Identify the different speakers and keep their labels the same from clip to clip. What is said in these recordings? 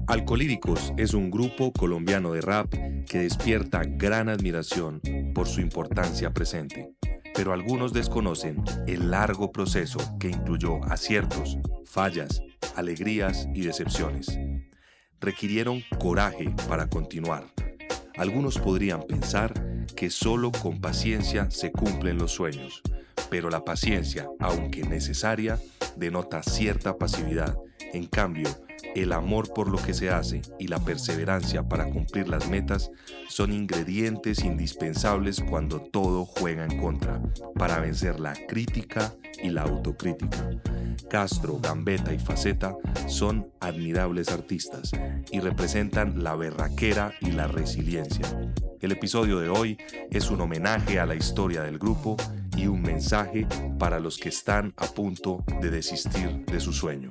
Speaker 1: Alcolíricos es un grupo colombiano de rap que despierta gran admiración por su importancia presente, pero algunos desconocen el largo proceso que incluyó aciertos, fallas, alegrías y decepciones. Requirieron coraje para continuar. Algunos podrían pensar que solo con paciencia se cumplen los sueños, pero la paciencia, aunque necesaria, denota cierta pasividad. En cambio, el amor por lo que se hace y la perseverancia para cumplir las metas son ingredientes indispensables cuando todo juega en contra, para vencer la crítica y la autocrítica. Castro, Gambetta y Faceta son admirables artistas y representan la berraquera y la resiliencia. El episodio de hoy es un homenaje a la historia del grupo y un mensaje para los que están a punto de desistir de su sueño.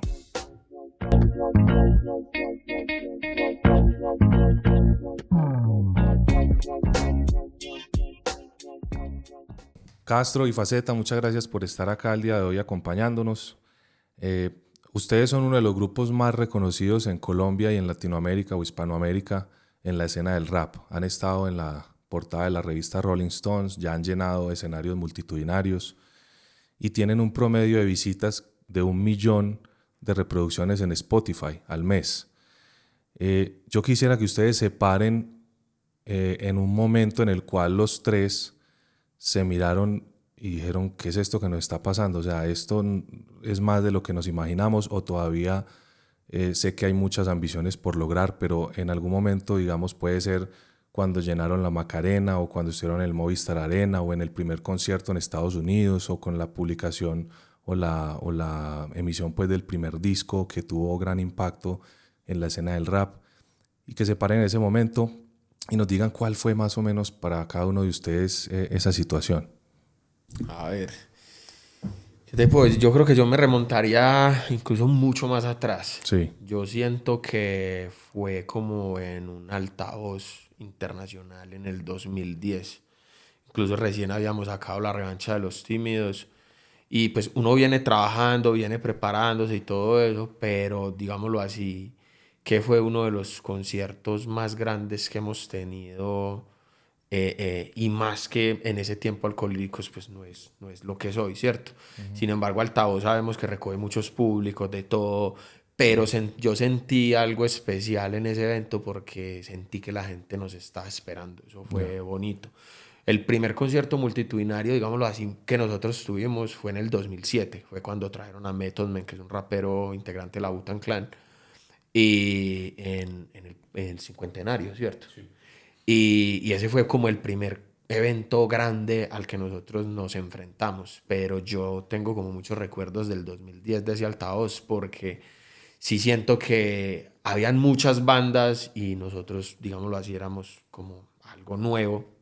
Speaker 1: Castro y Faceta, muchas gracias por estar acá el día de hoy acompañándonos. Ustedes son uno de los grupos más reconocidos en Colombia y en Latinoamérica o Hispanoamérica en la escena del rap. Han estado en la portada de la revista Rolling Stones, ya han llenado escenarios multitudinarios y tienen un promedio de visitas de 1 millón de reproducciones en Spotify al mes. Yo quisiera que ustedes se paren en un momento en el cual los tres se miraron y dijeron, ¿qué es esto que nos está pasando? O sea, ¿esto es más de lo que nos imaginamos o todavía sé que hay muchas ambiciones por lograr, pero en algún momento, digamos, puede ser cuando llenaron la Macarena o cuando estuvieron en el Movistar Arena o en el primer concierto en Estados Unidos o con la publicación o la emisión pues, del primer disco que tuvo gran impacto en la escena del rap, y que se paren en ese momento y nos digan cuál fue más o menos para cada uno de ustedes esa situación.
Speaker 2: A ver, ¿qué te puedo decir? Yo creo que yo me remontaría incluso mucho más atrás.
Speaker 1: Sí.
Speaker 2: Yo siento que fue como en un altavoz internacional en el 2010. Incluso recién habíamos sacado la revancha de los tímidos. Y pues uno viene trabajando, viene preparándose y todo eso, pero digámoslo así, que fue uno de los conciertos más grandes que hemos tenido, y más que en ese tiempo Alcohólicos pues no es lo que es hoy, ¿cierto? Sin embargo, Altavoz sabemos que recoge muchos públicos de todo, pero yo sentí algo especial en ese evento porque sentí que la gente nos estaba esperando. Eso fue bonito. El primer concierto multitudinario, digámoslo así, que nosotros tuvimos fue en el 2007. Fue cuando trajeron a Method Man, que es un rapero integrante de la Wu-Tang Clan, y en el cincuentenario, ¿cierto? Sí. Y ese fue como el primer evento grande al que nosotros nos enfrentamos. Pero yo tengo como muchos recuerdos del 2010 de ese altavoz, porque sí siento que habían muchas bandas y nosotros, digámoslo así, éramos como algo nuevo.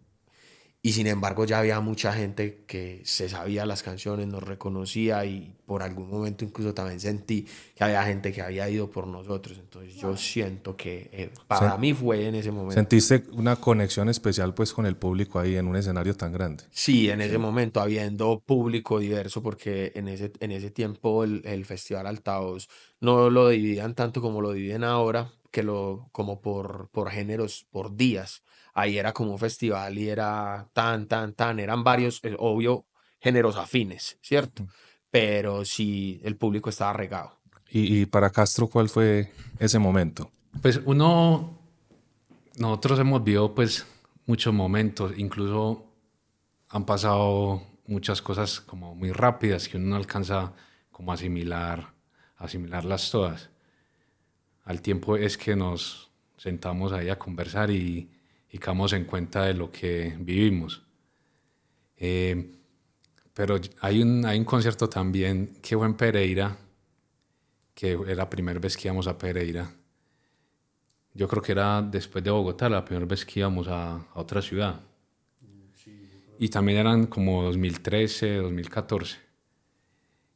Speaker 2: Y sin embargo ya había mucha gente que se sabía las canciones, nos reconocía, y por algún momento incluso también sentí que había gente que había ido por nosotros. Entonces yo siento que para mí fue en ese momento.
Speaker 1: ¿Sentiste una conexión especial pues con el público ahí en un escenario tan grande?
Speaker 2: Sí, en ese momento, habiendo público diverso, porque en ese tiempo el Festival Altavoz no lo dividían tanto como lo dividen ahora, como por géneros, por días. Ahí era como un festival y era eran varios, obvio, géneros afines, ¿cierto? Pero sí, el público estaba regado.
Speaker 1: Y para Castro, ¿cuál fue ese momento?
Speaker 3: Pues nosotros hemos vivido pues muchos momentos, incluso han pasado muchas cosas como muy rápidas que uno no alcanza como a asimilarlas todas. Al tiempo es que nos sentamos ahí a conversar y caemos en cuenta de lo que vivimos. Pero hay un concierto también que fue en Pereira, que era la primera vez que íbamos a Pereira. Yo creo que era después de Bogotá, la primera vez que íbamos a otra ciudad. Y también eran como 2013, 2014.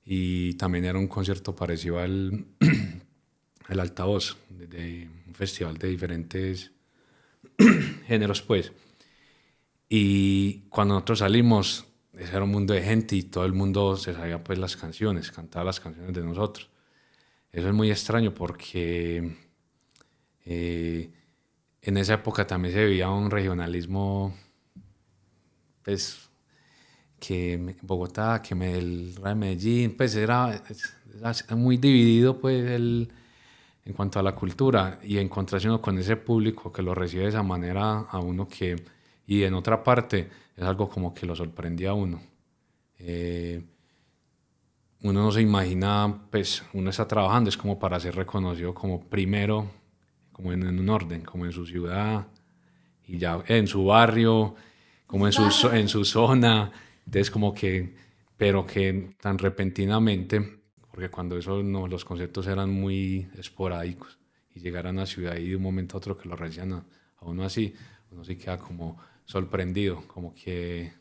Speaker 3: Y también era un concierto parecido al Altavoz, de un festival de diferentes géneros, pues. Y cuando nosotros salimos, ese era un mundo de gente y todo el mundo se sabía pues las canciones, cantaba las canciones de nosotros. Eso es muy extraño porque En esa época también se vivía un regionalismo, pues, que Bogotá, que el Real Medellín, pues era muy dividido, pues, en cuanto a la cultura, y encontrarse uno con ese público que lo recibe de esa manera a uno que, y en otra parte, es algo como que lo sorprendía a uno. Uno no se imagina, pues uno está trabajando, es como para ser reconocido como primero, como en un orden, como en su ciudad, y ya en su barrio, como en su zona. Entonces como que, pero que tan repentinamente, porque cuando eso no, los conciertos eran muy esporádicos, y llegar a una ciudad y de un momento a otro que lo reciban a uno así, uno sí queda como sorprendido, como que...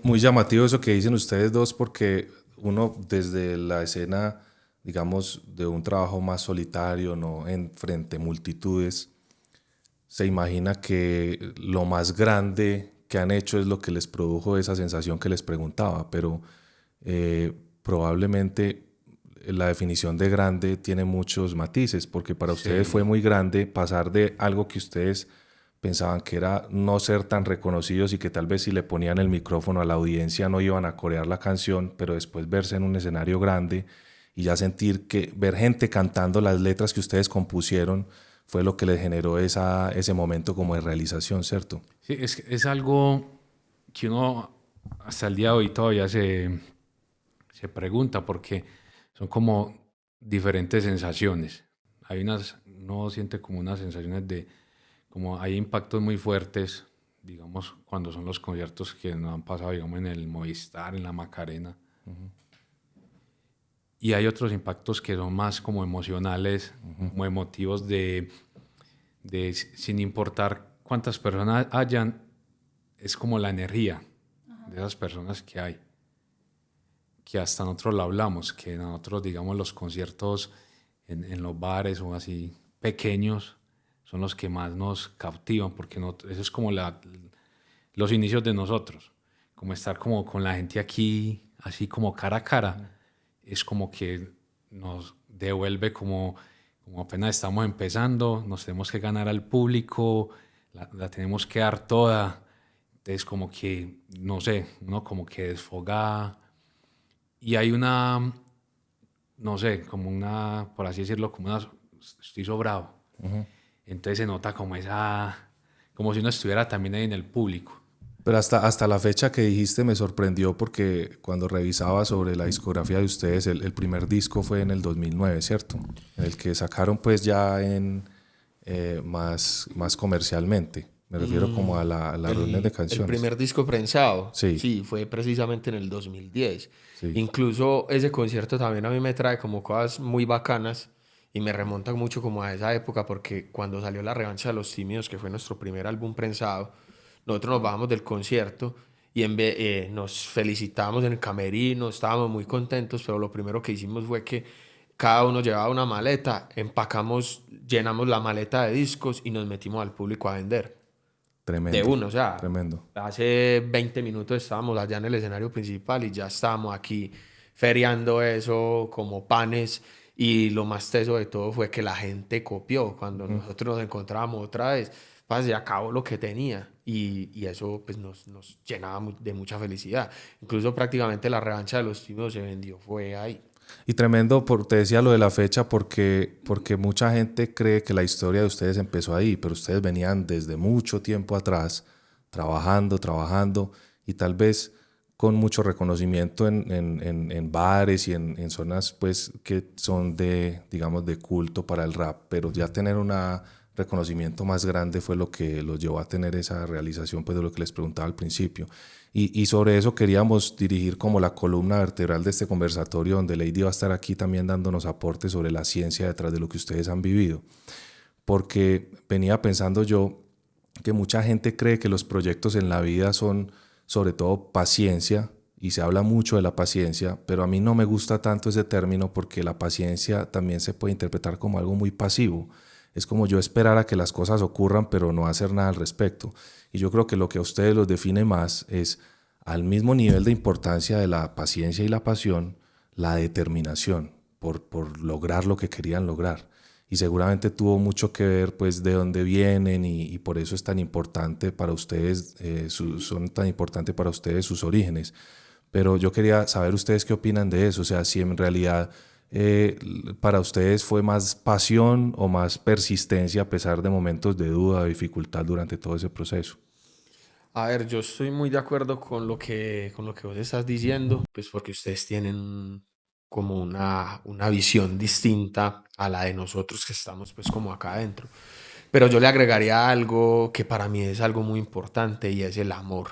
Speaker 1: Muy llamativo eso que dicen ustedes dos, porque uno desde la escena, digamos, de un trabajo más solitario, no en frente a multitudes, se imagina que lo más grande que han hecho es lo que les produjo esa sensación que les preguntaba, pero probablemente la definición de grande tiene muchos matices, porque para ustedes fue muy grande pasar de algo que ustedes pensaban que era no ser tan reconocidos y que tal vez si le ponían el micrófono a la audiencia no iban a corear la canción, pero después verse en un escenario grande y ya sentir que ver gente cantando las letras que ustedes compusieron fue lo que les generó ese momento como de realización, ¿cierto?
Speaker 3: Sí, es algo que uno hasta el día de hoy todavía se pregunta, porque son como diferentes sensaciones. Uno siente como unas sensaciones como hay impactos muy fuertes, digamos, cuando son los conciertos que nos han pasado, digamos, en el Movistar, en la Macarena. Y hay otros impactos que son más como emocionales, como emotivos sin importar cuántas personas hayan, es como la energía de esas personas que hay. Que hasta nosotros lo hablamos, que nosotros, digamos, los conciertos en los bares o así pequeños son los que más nos cautivan, porque eso es como los inicios de nosotros, como estar como con la gente aquí, así como cara a cara, es como que nos devuelve como apenas estamos empezando, nos tenemos que ganar al público, la tenemos que dar toda, entonces como que, no sé, uno como que desfoga, y hay no sé, como por así decirlo, estoy sobrado. Entonces se nota como si uno estuviera también ahí en el público.
Speaker 1: Pero hasta la fecha que dijiste me sorprendió, porque cuando revisaba sobre la discografía de ustedes, el primer disco fue en el 2009, ¿cierto? En el que sacaron pues ya más comercialmente. Me refiero como a la reunión de canciones.
Speaker 2: El primer disco prensado,
Speaker 1: sí,
Speaker 2: fue precisamente en el 2010.
Speaker 1: Sí.
Speaker 2: Incluso ese concierto también a mí me trae como cosas muy bacanas y me remonta mucho como a esa época, porque cuando salió La Revancha de los Tímidos, que fue nuestro primer álbum prensado, nosotros nos bajamos del concierto y nos felicitamos en el camerino, estábamos muy contentos, pero lo primero que hicimos fue que cada uno llevaba una maleta, llenamos la maleta de discos y nos metimos al público a vender.
Speaker 1: Tremendo.
Speaker 2: De uno, o sea,
Speaker 1: tremendo.
Speaker 2: Hace 20 minutos estábamos allá en el escenario principal y ya estábamos aquí feriando eso como panes. Y lo más teso de todo fue que la gente copió. Cuando nosotros nos encontrábamos otra vez, pues se acabó lo que tenía. Y eso pues nos llenaba de mucha felicidad. Incluso prácticamente La Revancha de los Tímidos se vendió, fue ahí.
Speaker 1: Y tremendo, te decía lo de la fecha, porque mucha gente cree que la historia de ustedes empezó ahí, pero ustedes venían desde mucho tiempo atrás trabajando y tal vez con mucho reconocimiento en bares y en zonas pues que son digamos, de culto para el rap, pero ya tener un reconocimiento más grande fue lo que los llevó a tener esa realización pues de lo que les preguntaba al principio. Y sobre eso queríamos dirigir como la columna vertebral de este conversatorio, donde Lady va a estar aquí también dándonos aportes sobre la ciencia detrás de lo que ustedes han vivido. Porque venía pensando yo que mucha gente cree que los proyectos en la vida son sobre todo paciencia, y se habla mucho de la paciencia, pero a mí no me gusta tanto ese término, porque la paciencia también se puede interpretar como algo muy pasivo. Es como yo esperar a que las cosas ocurran, pero no hacer nada al respecto. Y yo creo que lo que a ustedes los define más es, al mismo nivel de importancia de la paciencia y la pasión, la determinación por lograr lo que querían lograr. y seguramente tuvo mucho que ver pues de dónde vienen y por eso es tan importante para ustedes, son tan importantes para ustedes sus orígenes. Pero yo quería saber ustedes qué opinan de eso, o sea, si en realidad para ustedes fue más pasión o más persistencia a pesar de momentos de duda o dificultad durante todo ese proceso.
Speaker 2: A ver, yo estoy muy de acuerdo con lo que vos estás diciendo, pues porque ustedes tienen como una visión distinta a la de nosotros que estamos pues como acá adentro. Pero yo le agregaría algo que para mí es algo muy importante y es el amor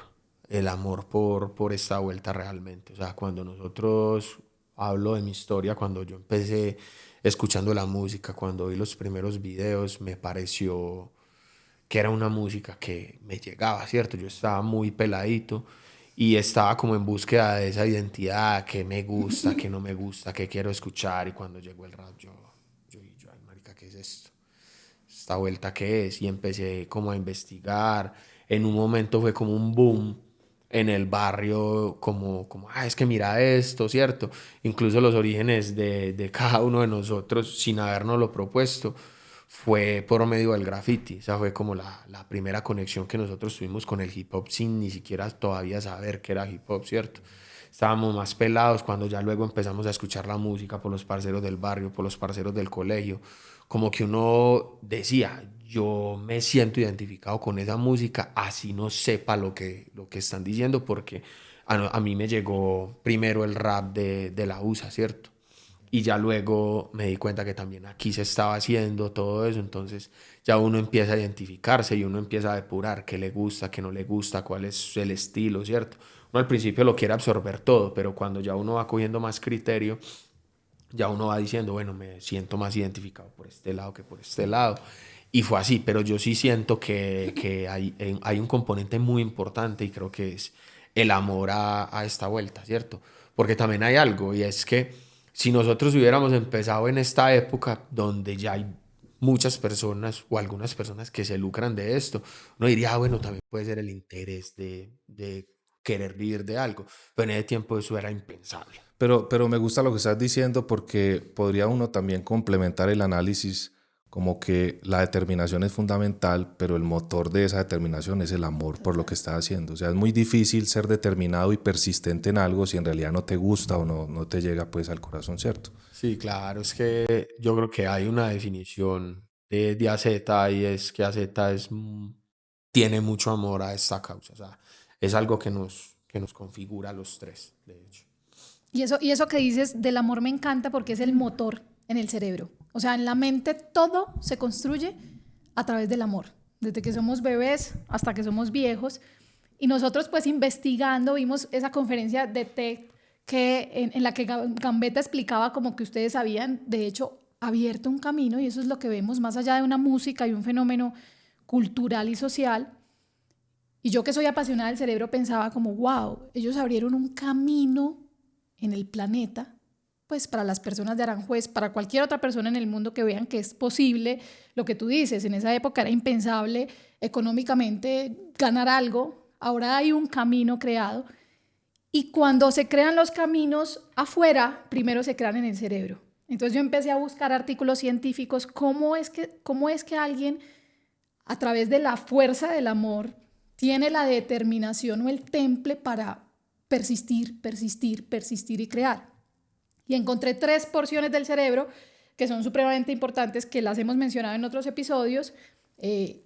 Speaker 2: por esta vuelta realmente. O sea, cuando nosotros, hablo de mi historia, cuando yo empecé escuchando la música, cuando vi los primeros videos, me pareció que era una música que me llegaba, ¿cierto? Yo estaba muy peladito y estaba como en búsqueda de esa identidad, que me gusta, que no me gusta, que quiero escuchar. Y cuando llegó el rap, ay, marica, ¿qué es esto? ¿Esta vuelta qué es? Y empecé como a investigar. En un momento fue como un boom en el barrio, es que mira esto, ¿cierto? Incluso los orígenes de cada uno de nosotros, sin habernos propuesto, fue por medio del graffiti. O sea, fue como la primera conexión que nosotros tuvimos con el hip hop sin ni siquiera todavía saber que era hip hop, ¿cierto? Estábamos más pelados cuando ya luego empezamos a escuchar la música por los parceros del barrio, por los parceros del colegio. Como que uno decía, yo me siento identificado con esa música, así no sepa lo que están diciendo, porque a mí me llegó primero el rap de la USA, ¿cierto? Y ya luego me di cuenta que también aquí se estaba haciendo todo eso, entonces ya uno empieza a identificarse y uno empieza a depurar qué le gusta, qué no le gusta, cuál es el estilo, ¿cierto? Uno al principio lo quiere absorber todo, pero cuando ya uno va cogiendo más criterio, ya uno va diciendo, bueno, me siento más identificado por este lado que por este lado. Y fue así, pero yo sí siento que hay un componente muy importante y creo que es el amor a esta vuelta, ¿cierto? Porque también hay algo y es que si nosotros hubiéramos empezado en esta época donde ya hay muchas personas o algunas personas que se lucran de esto, uno diría, bueno, también puede ser el interés de querer vivir de algo, pero en ese tiempo eso era impensable.
Speaker 1: Pero me gusta lo que estás diciendo porque podría uno también complementar el análisis como que la determinación es fundamental, pero el motor de esa determinación es el amor por lo que estás haciendo. O sea, es muy difícil ser determinado y persistente en algo si en realidad no te gusta o no te llega pues al corazón, ¿cierto?
Speaker 2: Sí, claro, es que yo creo que hay una definición de AZ y es que AZ tiene mucho amor a esta causa, o sea, es algo que nos configura a los tres, de hecho.
Speaker 4: Y eso que dices del amor me encanta porque es el motor en el cerebro. O sea, en la mente todo se construye a través del amor, desde que somos bebés hasta que somos viejos. Y nosotros pues investigando vimos esa conferencia de TED en la que Gambetta explicaba como que ustedes habían, de hecho, abierto un camino, y eso es lo que vemos más allá de una música y un fenómeno cultural y social. Y yo, que soy apasionada del cerebro, pensaba como, wow, ellos abrieron un camino en el planeta, pues para las personas de Aranjuez, para cualquier otra persona en el mundo que vean que es posible lo que tú dices. En esa época era impensable económicamente ganar algo, ahora hay un camino creado. Y cuando se crean los caminos afuera, primero se crean en el cerebro. Entonces yo empecé a buscar artículos científicos, cómo es que alguien, a través de la fuerza del amor, tiene la determinación o el temple para persistir, persistir, persistir y crear. Y encontré 3 porciones del cerebro que son supremamente importantes, que las hemos mencionado en otros episodios, y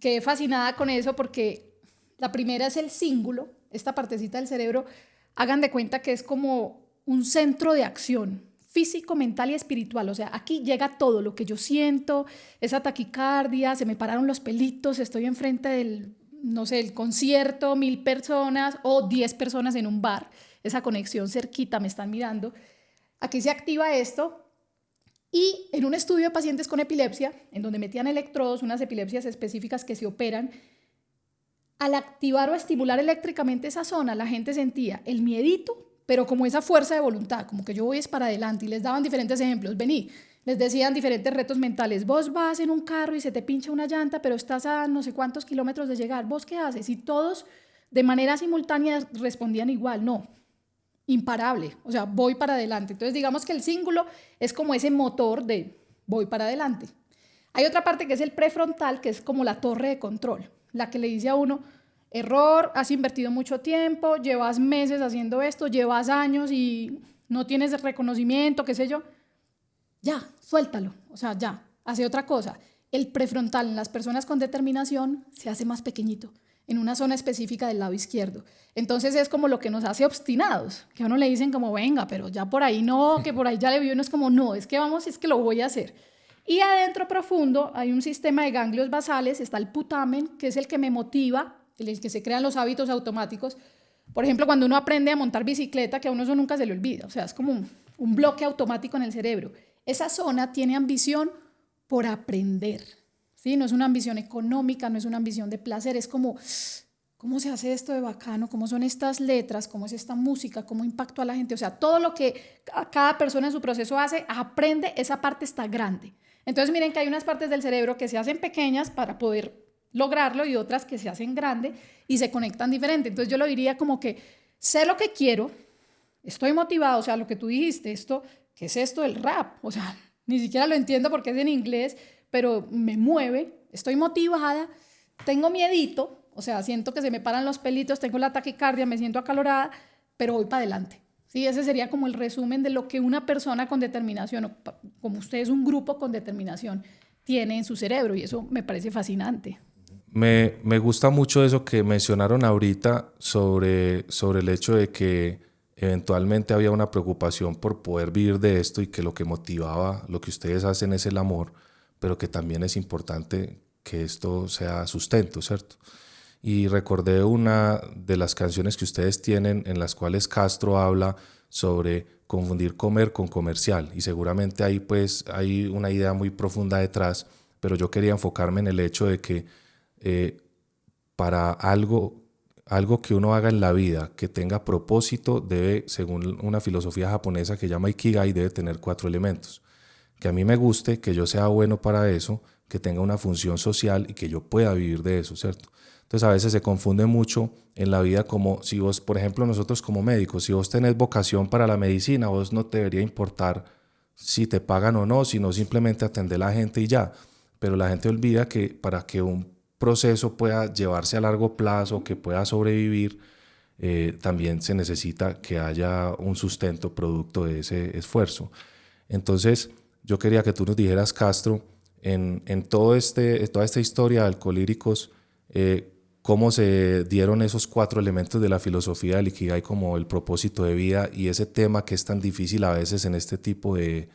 Speaker 4: quedé fascinada con eso porque la primera es el cíngulo, esta partecita del cerebro. Hagan de cuenta que es como un centro de acción físico, mental y espiritual. O sea, aquí llega todo lo que yo siento, esa taquicardia, se me pararon los pelitos, estoy enfrente del, no sé, el concierto, 1000 personas o 10 personas en un bar, esa conexión cerquita, me están mirando. Aquí se activa esto, y en un estudio de pacientes con epilepsia, en donde metían electrodos, unas epilepsias específicas que se operan, al activar o estimular eléctricamente esa zona, la gente sentía el miedito, pero como esa fuerza de voluntad, como que yo voy es para adelante, y les daban diferentes ejemplos. Vení, les decían diferentes retos mentales. Vos vas en un carro y se te pincha una llanta, pero estás a no sé cuántos kilómetros de llegar. ¿Vos qué haces? Y todos de manera simultánea respondían igual, no, imparable, o sea, voy para adelante. Entonces digamos que el cíngulo es como ese motor de voy para adelante. Hay otra parte que es el prefrontal, que es como la torre de control, la que le dice a uno, error, has invertido mucho tiempo, llevas meses haciendo esto, llevas años y no tienes reconocimiento, qué sé yo. Ya, suéltalo, o sea, ya, hace otra cosa. El prefrontal en las personas con determinación se hace más pequeñito, en una zona específica del lado izquierdo. Entonces es como lo que nos hace obstinados, que a uno le dicen como, venga, pero ya por ahí no, que por ahí ya le vio, uno es como, no, es que vamos, es que lo voy a hacer. Y adentro profundo hay un sistema de ganglios basales, está el putamen, que es el que me motiva, el que se crean los hábitos automáticos. Por ejemplo, cuando uno aprende a montar bicicleta, que a uno eso nunca se le olvida, o sea, es como un bloque automático en el cerebro. Esa zona tiene ambición por aprender, ¿sí? No es una ambición económica, no es una ambición de placer, es como, ¿cómo se hace esto de bacano? ¿Cómo son estas letras? ¿Cómo es esta música? ¿Cómo impactó a la gente? O sea, todo lo que cada persona en su proceso hace, aprende, esa parte está grande. Entonces miren que hay unas partes del cerebro que se hacen pequeñas para poder lograrlo y otras que se hacen grandes y se conectan diferente. Entonces yo lo diría como que sé lo que quiero, estoy motivado, o sea, lo que tú dijiste, esto, ¿qué es esto del rap? O sea, ni siquiera lo entiendo porque es en inglés, pero me mueve, estoy motivada, tengo miedito, o sea, siento que se me paran los pelitos, tengo la taquicardia, me siento acalorada, pero voy para adelante. Sí, ese sería como el resumen de lo que una persona con determinación, o como usted es un grupo con determinación, tiene en su cerebro, y eso me parece fascinante.
Speaker 1: Me gusta mucho eso que mencionaron ahorita sobre el hecho de que eventualmente había una preocupación por poder vivir de esto y que lo que motivaba lo que ustedes hacen es el amor, pero que también es importante que esto sea sustento, ¿cierto? Y recordé una de las canciones que ustedes tienen en las cuales Castro habla sobre confundir comer con comercial, y seguramente ahí pues hay una idea muy profunda detrás, pero yo quería enfocarme en el hecho de que para algo que uno haga en la vida que tenga propósito debe, según una filosofía japonesa que llama Ikigai, debe tener 4 elementos. Que a mí me guste, que yo sea bueno para eso, que tenga una función social y que yo pueda vivir de eso, ¿cierto? Entonces a veces se confunde mucho en la vida, como si vos, por ejemplo, nosotros como médicos, si vos tenés vocación para la medicina, vos no te debería importar si te pagan o no, sino simplemente atender a la gente y ya. Pero la gente olvida que para que un proceso pueda llevarse a largo plazo, que pueda sobrevivir, también se necesita que haya un sustento producto de ese esfuerzo. Entonces, yo quería que tú nos dijeras, Castro, en toda esta historia de Alcolíricos, cómo se dieron esos 4 elementos de la filosofía del Ikigai como el propósito de vida y ese tema que es tan difícil a veces en este tipo de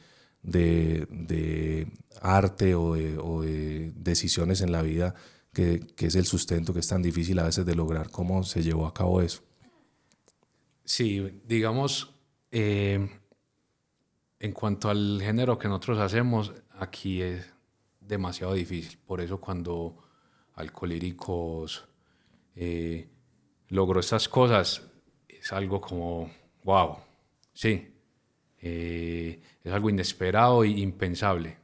Speaker 1: arte o de decisiones en la vida, que es el sustento, que es tan difícil a veces de lograr. ¿Cómo se llevó a cabo eso?
Speaker 3: Sí, digamos, en cuanto al género que nosotros hacemos, aquí es demasiado difícil. Por eso cuando Alcolíricos logró estas cosas, es algo como, wow, sí, es algo inesperado e impensable,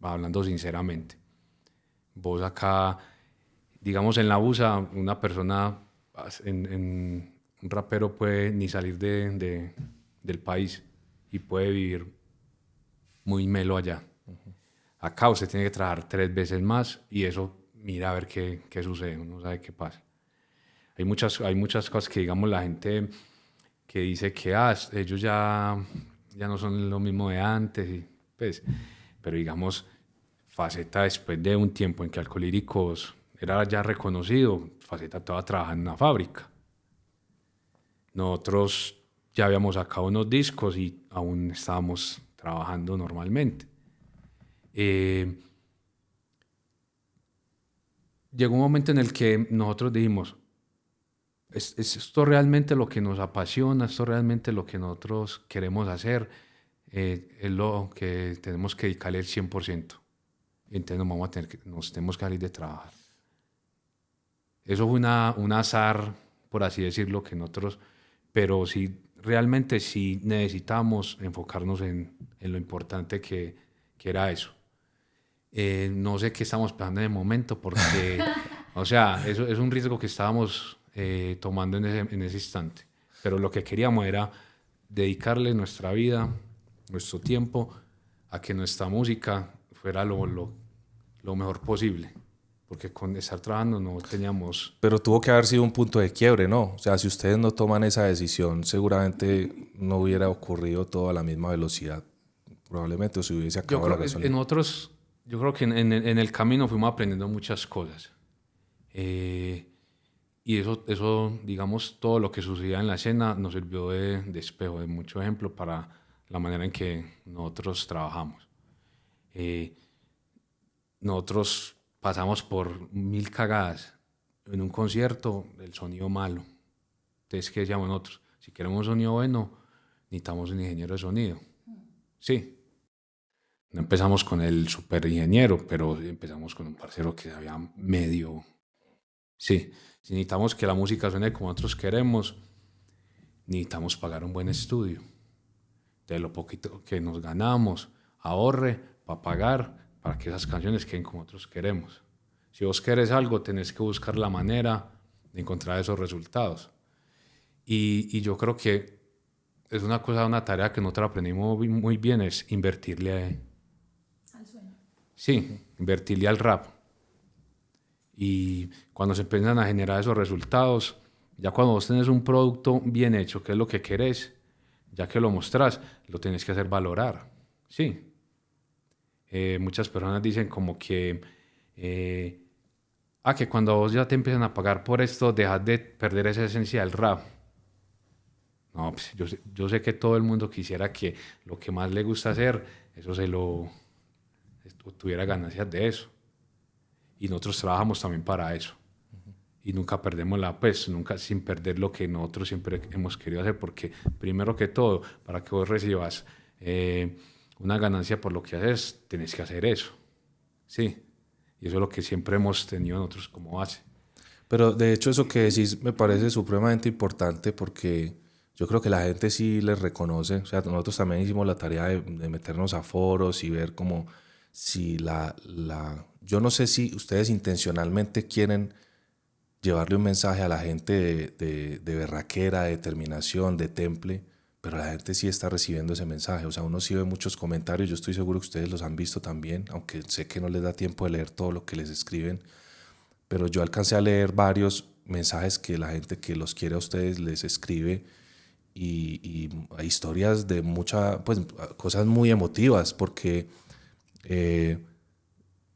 Speaker 3: hablando sinceramente. Vos acá, digamos en la USA, una persona, un rapero puede ni salir del país y puede vivir muy melo allá. Acá usted tiene que trabajar 3 veces más y eso, mira a ver qué sucede, uno sabe qué pasa. Hay muchas cosas que, digamos, la gente que dice que ellos ya no son lo mismo de antes, y, pues, pero digamos, Faceta, después de un tiempo en que Alcolíricos era ya reconocido, Faceta estaba trabajando en una fábrica. Nosotros ya habíamos sacado unos discos y aún estábamos trabajando normalmente. Llegó un momento en el que nosotros dijimos, ¿es esto realmente lo que nos apasiona? ¿Esto realmente lo que nosotros queremos hacer? Es lo que tenemos que dedicarle el 100%. Entonces nos tenemos que salir de trabajar. Eso fue un azar, por así decirlo, que nosotros, pero sí, realmente sí necesitamos enfocarnos en lo importante que era eso. No sé qué estamos pensando en el momento porque, o sea, eso es un riesgo que estábamos tomando en ese instante. Pero lo que queríamos era dedicarle nuestra vida, nuestro tiempo, a que nuestra música fuera lo mejor posible, porque con estar trabajando no teníamos...
Speaker 1: Pero tuvo que haber sido un punto de quiebre, ¿no? O sea, si ustedes no toman esa decisión, seguramente no hubiera ocurrido todo a la misma velocidad. Probablemente se hubiese acabado la gasolina.
Speaker 3: Yo creo que en el camino fuimos aprendiendo muchas cosas. Y eso, digamos, todo lo que sucedía en la escena nos sirvió de espejo, de mucho ejemplo para la manera en que nosotros trabajamos. Nosotros pasamos por 1000 cagadas. En un concierto, el sonido malo. Entonces, ¿qué decíamos nosotros? Si queremos un sonido bueno, necesitamos un ingeniero de sonido. Sí. No empezamos con el super ingeniero, pero empezamos con un parcero que sabía medio. Sí. Si necesitamos que la música suene como nosotros queremos, necesitamos pagar un buen estudio. De lo poquito que nos ganamos, ahorre para pagar, para que esas canciones queden como nosotros queremos. Si vos querés algo, tenés que buscar la manera de encontrar esos resultados. Y yo creo que es una tarea que nosotros aprendimos muy bien, es invertirle
Speaker 4: al sueño.
Speaker 3: Sí, invertirle al rap. Y cuando se empiezan a generar esos resultados, ya cuando vos tenés un producto bien hecho, que es lo que querés, ya que lo mostrás, lo tenés que hacer valorar. Sí. Muchas personas dicen como que que cuando vos ya te empiezan a pagar por esto, dejas de perder esa esencia del rap. No, pues yo sé que todo el mundo quisiera que lo que más le gusta hacer, eso tuviera ganancias de eso. Y nosotros trabajamos también para eso. Y nunca perdemos nunca sin perder lo que nosotros siempre hemos querido hacer, porque primero que todo, para que vos recibas una ganancia por lo que haces, tenés que hacer eso. Sí. Y eso es lo que siempre hemos tenido nosotros como base.
Speaker 1: Pero de hecho eso que decís me parece supremamente importante porque yo creo que la gente sí les reconoce. O sea, nosotros también hicimos la tarea de meternos a foros y ver como si yo no sé si ustedes intencionalmente quieren llevarle un mensaje a la gente de berraquera, de determinación, de temple, pero la gente sí está recibiendo ese mensaje. O sea, uno sí ve muchos comentarios, yo estoy seguro que ustedes los han visto también, aunque sé que no les da tiempo de leer todo lo que les escriben, pero yo alcancé a leer varios mensajes que la gente que los quiere a ustedes les escribe y hay historias de pues cosas muy emotivas porque...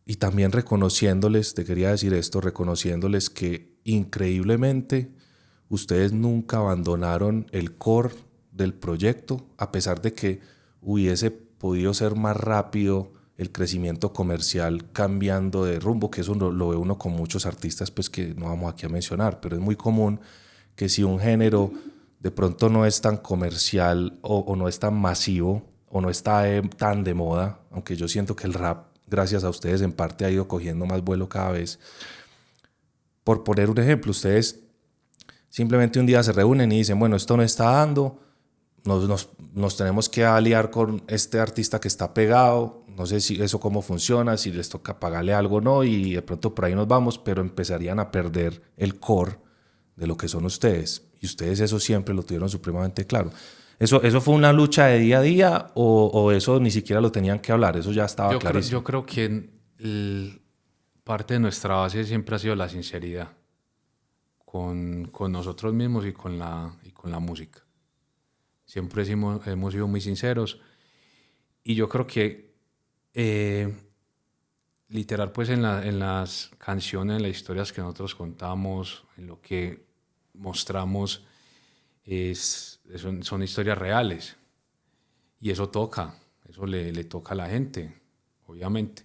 Speaker 1: y también reconociéndoles, te quería decir esto, reconociéndoles que increíblemente ustedes nunca abandonaron el core del proyecto, a pesar de que hubiese podido ser más rápido el crecimiento comercial cambiando de rumbo, que eso lo ve uno con muchos artistas pues que no vamos aquí a mencionar, pero es muy común que si un género de pronto no es tan comercial o no es tan masivo o no está tan de moda, aunque yo siento que el rap, gracias a ustedes, en parte ha ido cogiendo más vuelo cada vez. Por poner un ejemplo, ustedes simplemente un día se reúnen y dicen, bueno, esto no está dando, nos tenemos que aliar con este artista que está pegado, no sé si eso cómo funciona, si les toca pagarle algo o no, y de pronto por ahí nos vamos, pero empezarían a perder el core de lo que son ustedes. Y ustedes eso siempre lo tuvieron supremamente claro. ¿Eso fue una lucha de día a día o eso ni siquiera lo tenían que hablar? Eso ya estaba clarísimo.
Speaker 3: Yo creo que parte de nuestra base siempre ha sido la sinceridad con nosotros mismos y con la música. Siempre hemos sido muy sinceros y yo creo que literal pues en las canciones, en las historias que nosotros contamos, en lo que mostramos son historias reales y eso le toca a la gente, obviamente.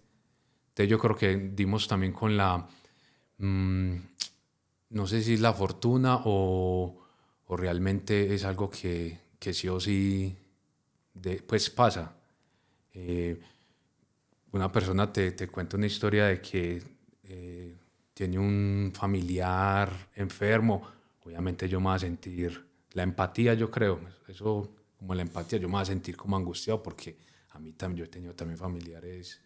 Speaker 3: Entonces yo creo que dimos también con no sé si es la fortuna o realmente es algo que sí o sí pues pasa. Una persona te cuenta una historia de que tiene un familiar enfermo, obviamente yo me voy a sentir la empatía, yo creo, eso como la empatía, yo me voy a sentir como angustiado porque a mí también, yo he tenido también familiares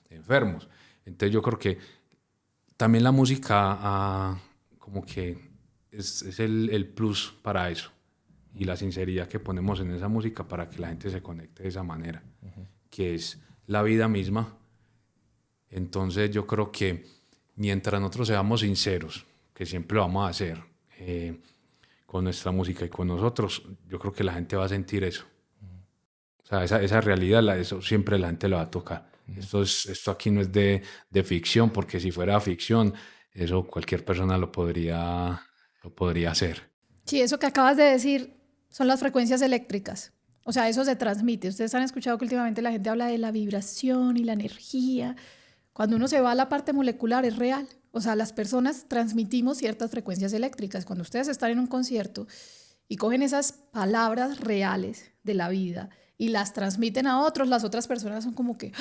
Speaker 3: enfermos. Entonces yo creo que también la música como que es el plus para eso y la sinceridad que ponemos en esa música para que la gente se conecte de esa manera, que es la vida misma. Entonces yo creo que mientras nosotros seamos sinceros, que siempre lo vamos a hacer con nuestra música y con nosotros, yo creo que la gente va a sentir eso. O sea, esa realidad, eso siempre la gente lo va a tocar. Esto aquí no es de ficción, porque si fuera ficción, eso cualquier persona lo podría hacer.
Speaker 4: Sí, eso que acabas de decir son las frecuencias eléctricas. O sea, eso se transmite. Ustedes han escuchado que últimamente la gente habla de la vibración y la energía. Cuando uno se va a la parte molecular es real. O sea, las personas transmitimos ciertas frecuencias eléctricas. Cuando ustedes están en un concierto y cogen esas palabras reales de la vida y las transmiten a otros, las otras personas son como que,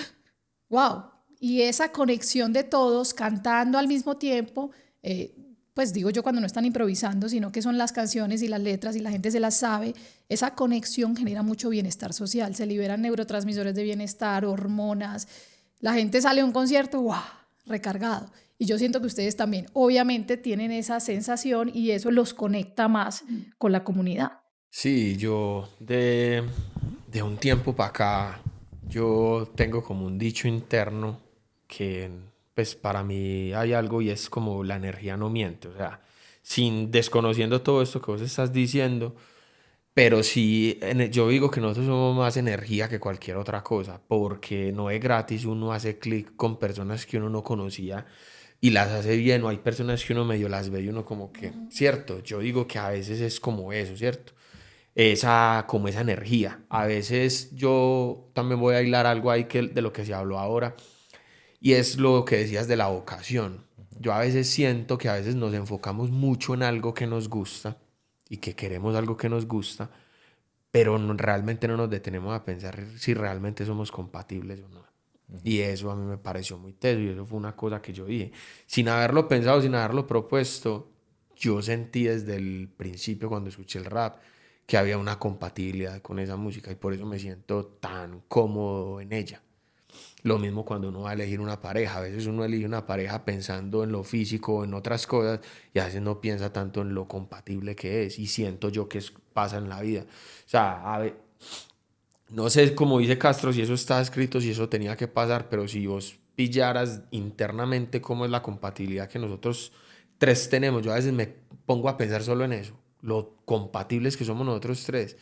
Speaker 4: wow. Y esa conexión de todos cantando al mismo tiempo, pues digo yo cuando no están improvisando, sino que son las canciones y las letras y la gente se las sabe, esa conexión genera mucho bienestar social, se liberan neurotransmisores de bienestar, hormonas, la gente sale a un concierto, wow, recargado. Y yo siento que ustedes también, obviamente, tienen esa sensación y eso los conecta más con la comunidad.
Speaker 2: Sí, yo de un tiempo para acá, yo tengo como un dicho interno que pues para mí hay algo y es como la energía no miente, o sea, desconociendo todo esto que vos estás diciendo, pero sí, yo digo que nosotros somos más energía que cualquier otra cosa, porque no es gratis, uno hace clic con personas que uno no conocía y las hace bien, o hay personas que uno medio las ve y uno como que, cierto, yo digo que a veces es como eso, ¿cierto? Como esa energía. A veces yo también voy a hilar algo ahí de lo que se habló ahora, y es lo que decías de la vocación. Yo a veces siento que a veces nos enfocamos mucho en algo que nos gusta y que queremos algo que nos gusta, pero realmente no nos detenemos a pensar si realmente somos compatibles o no. Y eso a mí me pareció muy teso y eso fue una cosa que yo dije. Sin haberlo pensado, sin haberlo propuesto, yo sentí desde el principio cuando escuché el rap que había una compatibilidad con esa música y por eso me siento tan cómodo en ella. Lo mismo cuando uno va a elegir una pareja. A veces uno elige una pareja pensando en lo físico o en otras cosas y a veces no piensa tanto en lo compatible que es. Y siento yo que pasa en la vida. O sea, no sé, como dice Castro, si eso está escrito, si eso tenía que pasar, pero si vos pillaras internamente cómo es la compatibilidad que nosotros tres tenemos, yo a veces me pongo a pensar solo en eso. Lo compatibles que somos nosotros tres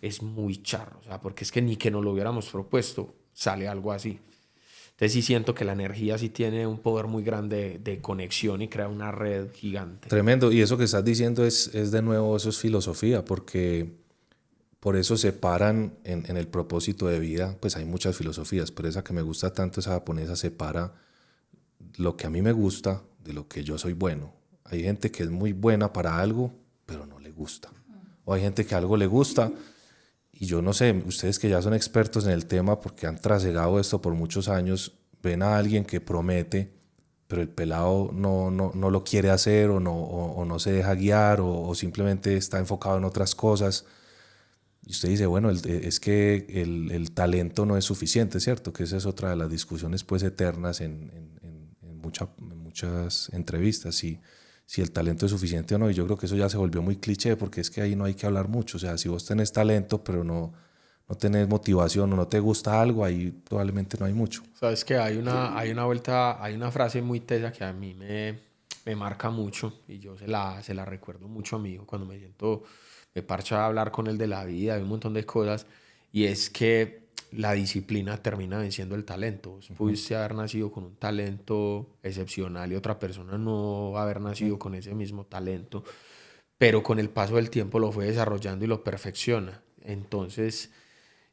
Speaker 2: es muy charro. O sea, porque es que ni que nos lo hubiéramos propuesto sale algo así. Entonces sí siento que la energía sí tiene un poder muy grande de conexión y crea una red gigante.
Speaker 1: Tremendo. Y eso que estás diciendo es de nuevo, eso es filosofía, porque por eso separan en el propósito de vida, pues hay muchas filosofías, pero esa que me gusta tanto, esa japonesa, separa lo que a mí me gusta de lo que yo soy bueno. Hay gente que es muy buena para algo, pero no le gusta. O hay gente que algo le gusta. Y yo no sé, ustedes que ya son expertos en el tema porque han trasegado esto por muchos años, ven a alguien que promete, pero el pelado no lo quiere hacer o no se deja guiar o simplemente está enfocado en otras cosas. Y usted dice, bueno, es que el talento no es suficiente, ¿cierto? Que esa es otra de las discusiones pues eternas en muchas entrevistas. Si el talento es suficiente o no, y yo creo que eso ya se volvió muy cliché porque es que ahí no hay que hablar mucho. O sea, si vos tenés talento pero no tenés motivación o no te gusta algo, ahí probablemente no hay mucho.
Speaker 2: Sabes que hay una frase muy tesa que a mí me marca mucho y yo se la recuerdo mucho a mi hijo cuando me parcho a hablar con él de la vida, de un montón de cosas, y es que la disciplina termina venciendo el talento. Vos pudiste haber nacido con un talento excepcional y otra persona no haber nacido con ese mismo talento, pero con el paso del tiempo lo fue desarrollando y lo perfecciona. Entonces,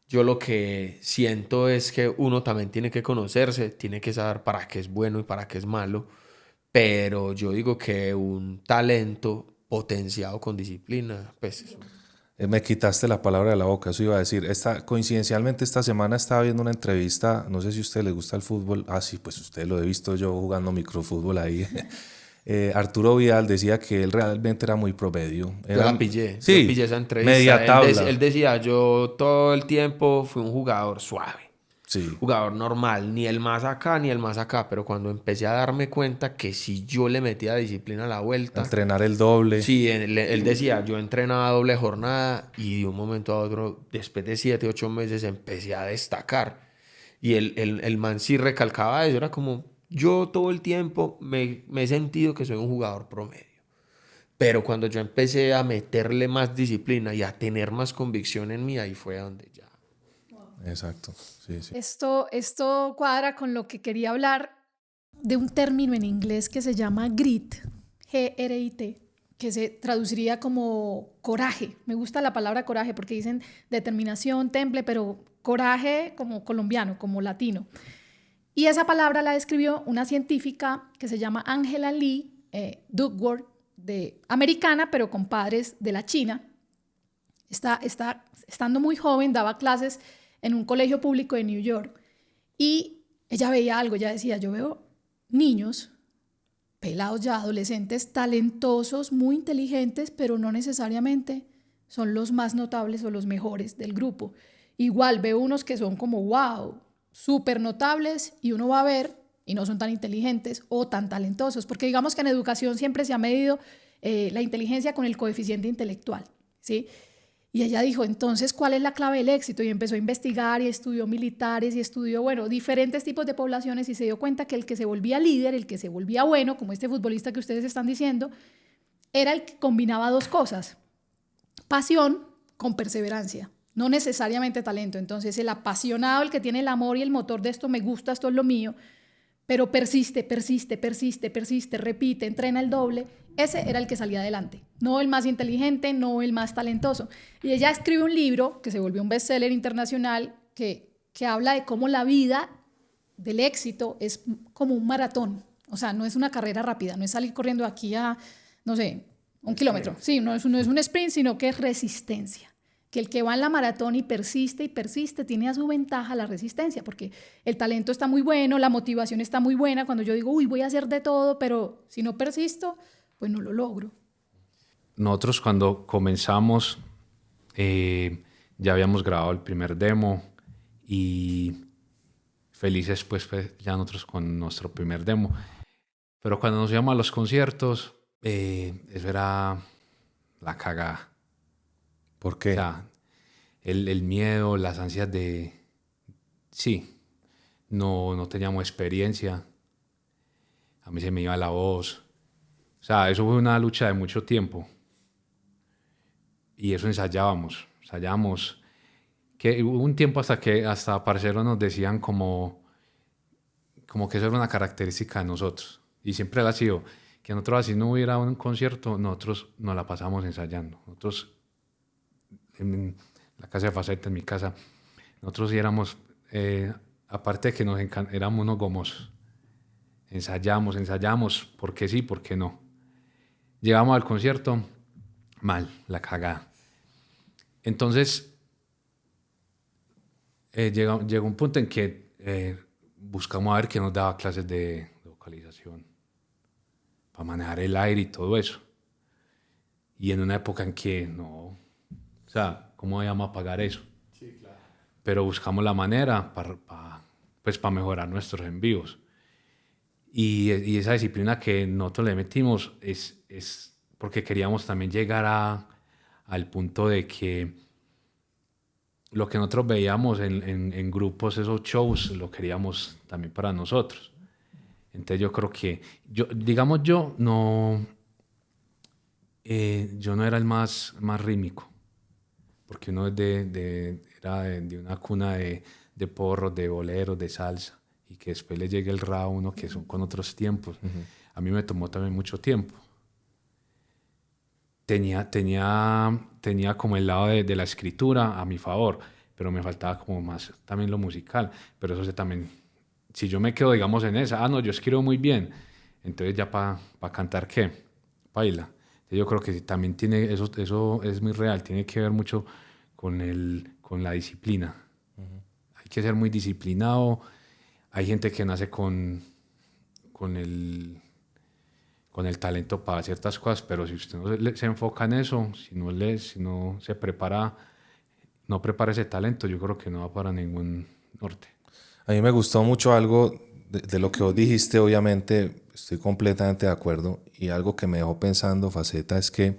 Speaker 2: yo lo que siento es que uno también tiene que conocerse, tiene que saber para qué es bueno y para qué es malo, pero yo digo que un talento potenciado con disciplina, pues eso.
Speaker 1: Me quitaste la palabra de la boca, eso iba a decir. Coincidencialmente esta semana estaba viendo una entrevista, no sé si a usted le gusta el fútbol, sí, pues usted lo he visto yo jugando microfútbol ahí. Arturo Vidal decía que él realmente era muy promedio.
Speaker 2: Yo la pillé,
Speaker 1: sí,
Speaker 2: yo pillé esa entrevista.
Speaker 1: Media tabla.
Speaker 2: Él decía, yo todo el tiempo fui un jugador suave.
Speaker 1: Sí.
Speaker 2: Jugador normal, ni el más acá ni el más acá, pero cuando empecé a darme cuenta que si yo le metía disciplina a la vuelta,
Speaker 1: entrenar el doble.
Speaker 2: Sí, él decía, yo entrenaba doble jornada y de un momento a otro, después de 7, 8 meses, empecé a destacar. Y el man sí recalcaba eso, era como, yo todo el tiempo me he sentido que soy un jugador promedio. Pero cuando yo empecé a meterle más disciplina y a tener más convicción en mí, ahí fue donde ya.
Speaker 1: Exacto, sí, sí.
Speaker 4: Esto cuadra con lo que quería hablar de un término en inglés que se llama grit, G-R-I-T, que se traduciría como coraje. Me gusta la palabra coraje porque dicen determinación, temple, pero coraje como colombiano, como latino. Y esa palabra la describió una científica que se llama Angela Lee Duckworth, americana, pero con padres de la China. Estando muy joven, daba clases en un colegio público de New York y ella veía algo, ella decía, yo veo niños, pelados ya, adolescentes, talentosos, muy inteligentes, pero no necesariamente son los más notables o los mejores del grupo. Igual veo unos que son como wow, súper notables y uno va a ver y no son tan inteligentes o tan talentosos, porque digamos que en educación siempre se ha medido la inteligencia con el coeficiente intelectual, ¿sí? Y ella dijo, entonces, ¿cuál es la clave del éxito? Y empezó a investigar y estudió militares y estudió, bueno, diferentes tipos de poblaciones y se dio cuenta que el que se volvía líder, el que se volvía bueno, como este futbolista que ustedes están diciendo, era el que combinaba dos cosas, pasión con perseverancia, no necesariamente talento. Entonces, el apasionado, el que tiene el amor y el motor de esto me gusta, esto es lo mío, pero persiste, repite, entrena el doble, ese era el que salía adelante, no el más inteligente, no el más talentoso. Y ella escribe un libro que se volvió un bestseller internacional que habla de cómo la vida del éxito es como un maratón, o sea, no es una carrera rápida, no es salir corriendo aquí a, no sé, 1 kilómetro, sí, no es un sprint, sino que es resistencia. Que el que va en la maratón y persiste, tiene a su ventaja la resistencia, porque el talento está muy bueno, la motivación está muy buena, cuando yo digo, uy, voy a hacer de todo, pero si no persisto, pues no lo logro.
Speaker 3: Nosotros cuando comenzamos, ya habíamos grabado el primer demo y felices pues ya nosotros con nuestro primer demo. Pero cuando nos íbamos a los conciertos, eso era la cagada.
Speaker 1: ¿Por qué?
Speaker 3: O sea, el miedo, las ansias de... Sí, no teníamos experiencia. A mí se me iba la voz. O sea, eso fue una lucha de mucho tiempo. Y eso ensayábamos. Que hubo un tiempo hasta parceros nos decían como que eso era una característica de nosotros. Y siempre ha sido que nosotros así no hubiera un concierto, nosotros nos la pasamos ensayando. Nosotros en la casa de Faceta, en mi casa, nosotros éramos, aparte de que éramos unos gomosos. Ensayamos, porque sí, porque no. Llegamos al concierto, mal, la cagada. Entonces, llegó un punto en que buscamos a ver quién nos daba clases de vocalización para manejar el aire y todo eso. Y en una época en que no... O sea, ¿cómo íbamos a pagar eso?
Speaker 2: Sí, claro.
Speaker 3: Pero buscamos la manera para mejorar nuestros envíos. Y esa disciplina que nosotros le metimos es porque queríamos también llegar al punto de que lo que nosotros veíamos en grupos, esos shows, lo queríamos también para nosotros. Entonces yo creo que, yo no era el más rítmico. Porque uno era de una cuna de porros, de boleros, de salsa, y que después le llegue el rap a uno que son con otros tiempos. Uh-huh. A mí me tomó también mucho tiempo. Tenía como el lado de la escritura a mi favor, pero me faltaba como más también lo musical. Pero eso también, si yo me quedo, digamos, en esa, no, yo escribo muy bien, entonces ya para cantar, ¿qué? Baila. Yo creo que también tiene eso es muy real, tiene que ver mucho con la disciplina. Uh-huh. Hay que ser muy disciplinado. Hay gente que nace con el talento para ciertas cosas, pero si usted no se enfoca en eso, si no se prepara, no prepara ese talento, yo creo que no va para ningún norte.
Speaker 1: A mí me gustó mucho algo de lo que vos dijiste, obviamente estoy completamente de acuerdo, y algo que me dejó pensando, Faceta, es que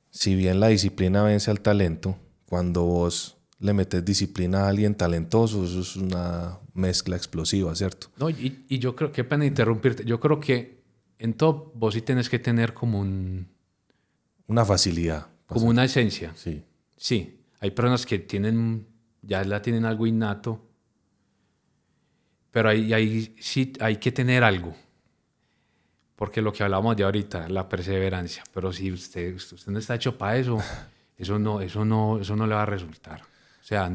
Speaker 1: si bien la disciplina vence al talento, cuando vos le metes disciplina a alguien talentoso, eso es una mezcla explosiva, ¿cierto?
Speaker 3: No, y yo creo, qué pena interrumpirte, yo creo que en todo vos sí tenés que tener como
Speaker 1: Una facilidad.
Speaker 3: como una esencia.
Speaker 1: Sí.
Speaker 3: Sí, hay personas que ya la tienen algo innato, pero ahí sí hay que tener algo. Porque lo que hablamos de ahorita, la perseverancia. Pero si usted no está hecho para eso, eso no le va a resultar. O sea,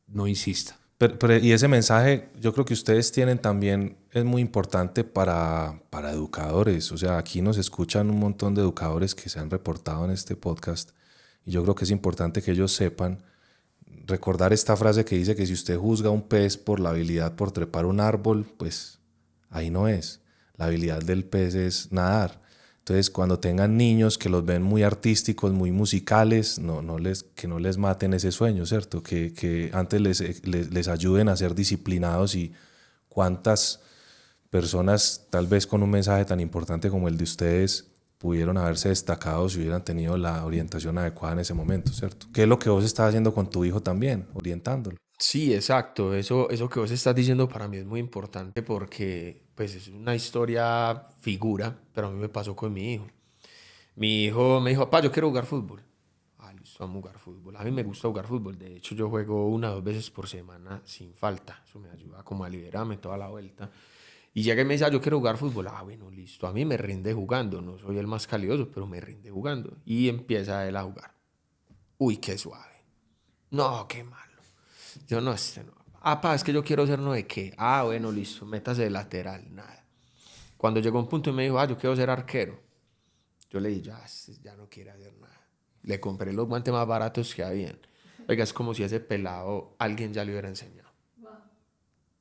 Speaker 3: no insista.
Speaker 1: Y ese mensaje yo creo que ustedes tienen también es muy importante para educadores. O sea, aquí nos escuchan un montón de educadores que se han reportado en este podcast y yo creo que es importante que ellos sepan recordar esta frase que dice que si usted juzga a un pez por la habilidad por trepar un árbol, pues ahí no es. La habilidad del pez es nadar. Entonces, cuando tengan niños que los ven muy artísticos, muy musicales, que no les maten ese sueño, ¿cierto? Que antes les ayuden a ser disciplinados y cuántas personas, tal vez con un mensaje tan importante como el de ustedes, pudieron haberse destacado si hubieran tenido la orientación adecuada en ese momento, ¿cierto? ¿Qué es lo que vos estás haciendo con tu hijo también, orientándolo?
Speaker 2: Sí, exacto. Eso que vos estás diciendo para mí es muy importante porque pues es una historia figura, pero a mí me pasó con mi hijo. Mi hijo me dijo, papá, yo quiero jugar fútbol. Ah, listo, vamos a jugar fútbol. A mí me gusta jugar fútbol. De hecho, yo juego 1 o 2 veces por semana sin falta. Eso me ayuda como a liberarme toda la vuelta. Y llega y me dice, yo quiero jugar fútbol. Ah, bueno, listo. A mí me rinde jugando. No soy el más calidoso, pero me rinde jugando. Y empieza él a jugar. Uy, qué suave. No, qué malo. Yo no, no. Ah, pa, es que yo quiero ser no de qué. Ah, bueno, listo. Métase de lateral. Nada. Cuando llegó un punto y me dijo, yo quiero ser arquero. Yo le dije, ya no quiere hacer nada. Le compré los guantes más baratos que habían. Oiga, es como si ese pelado alguien ya le hubiera enseñado.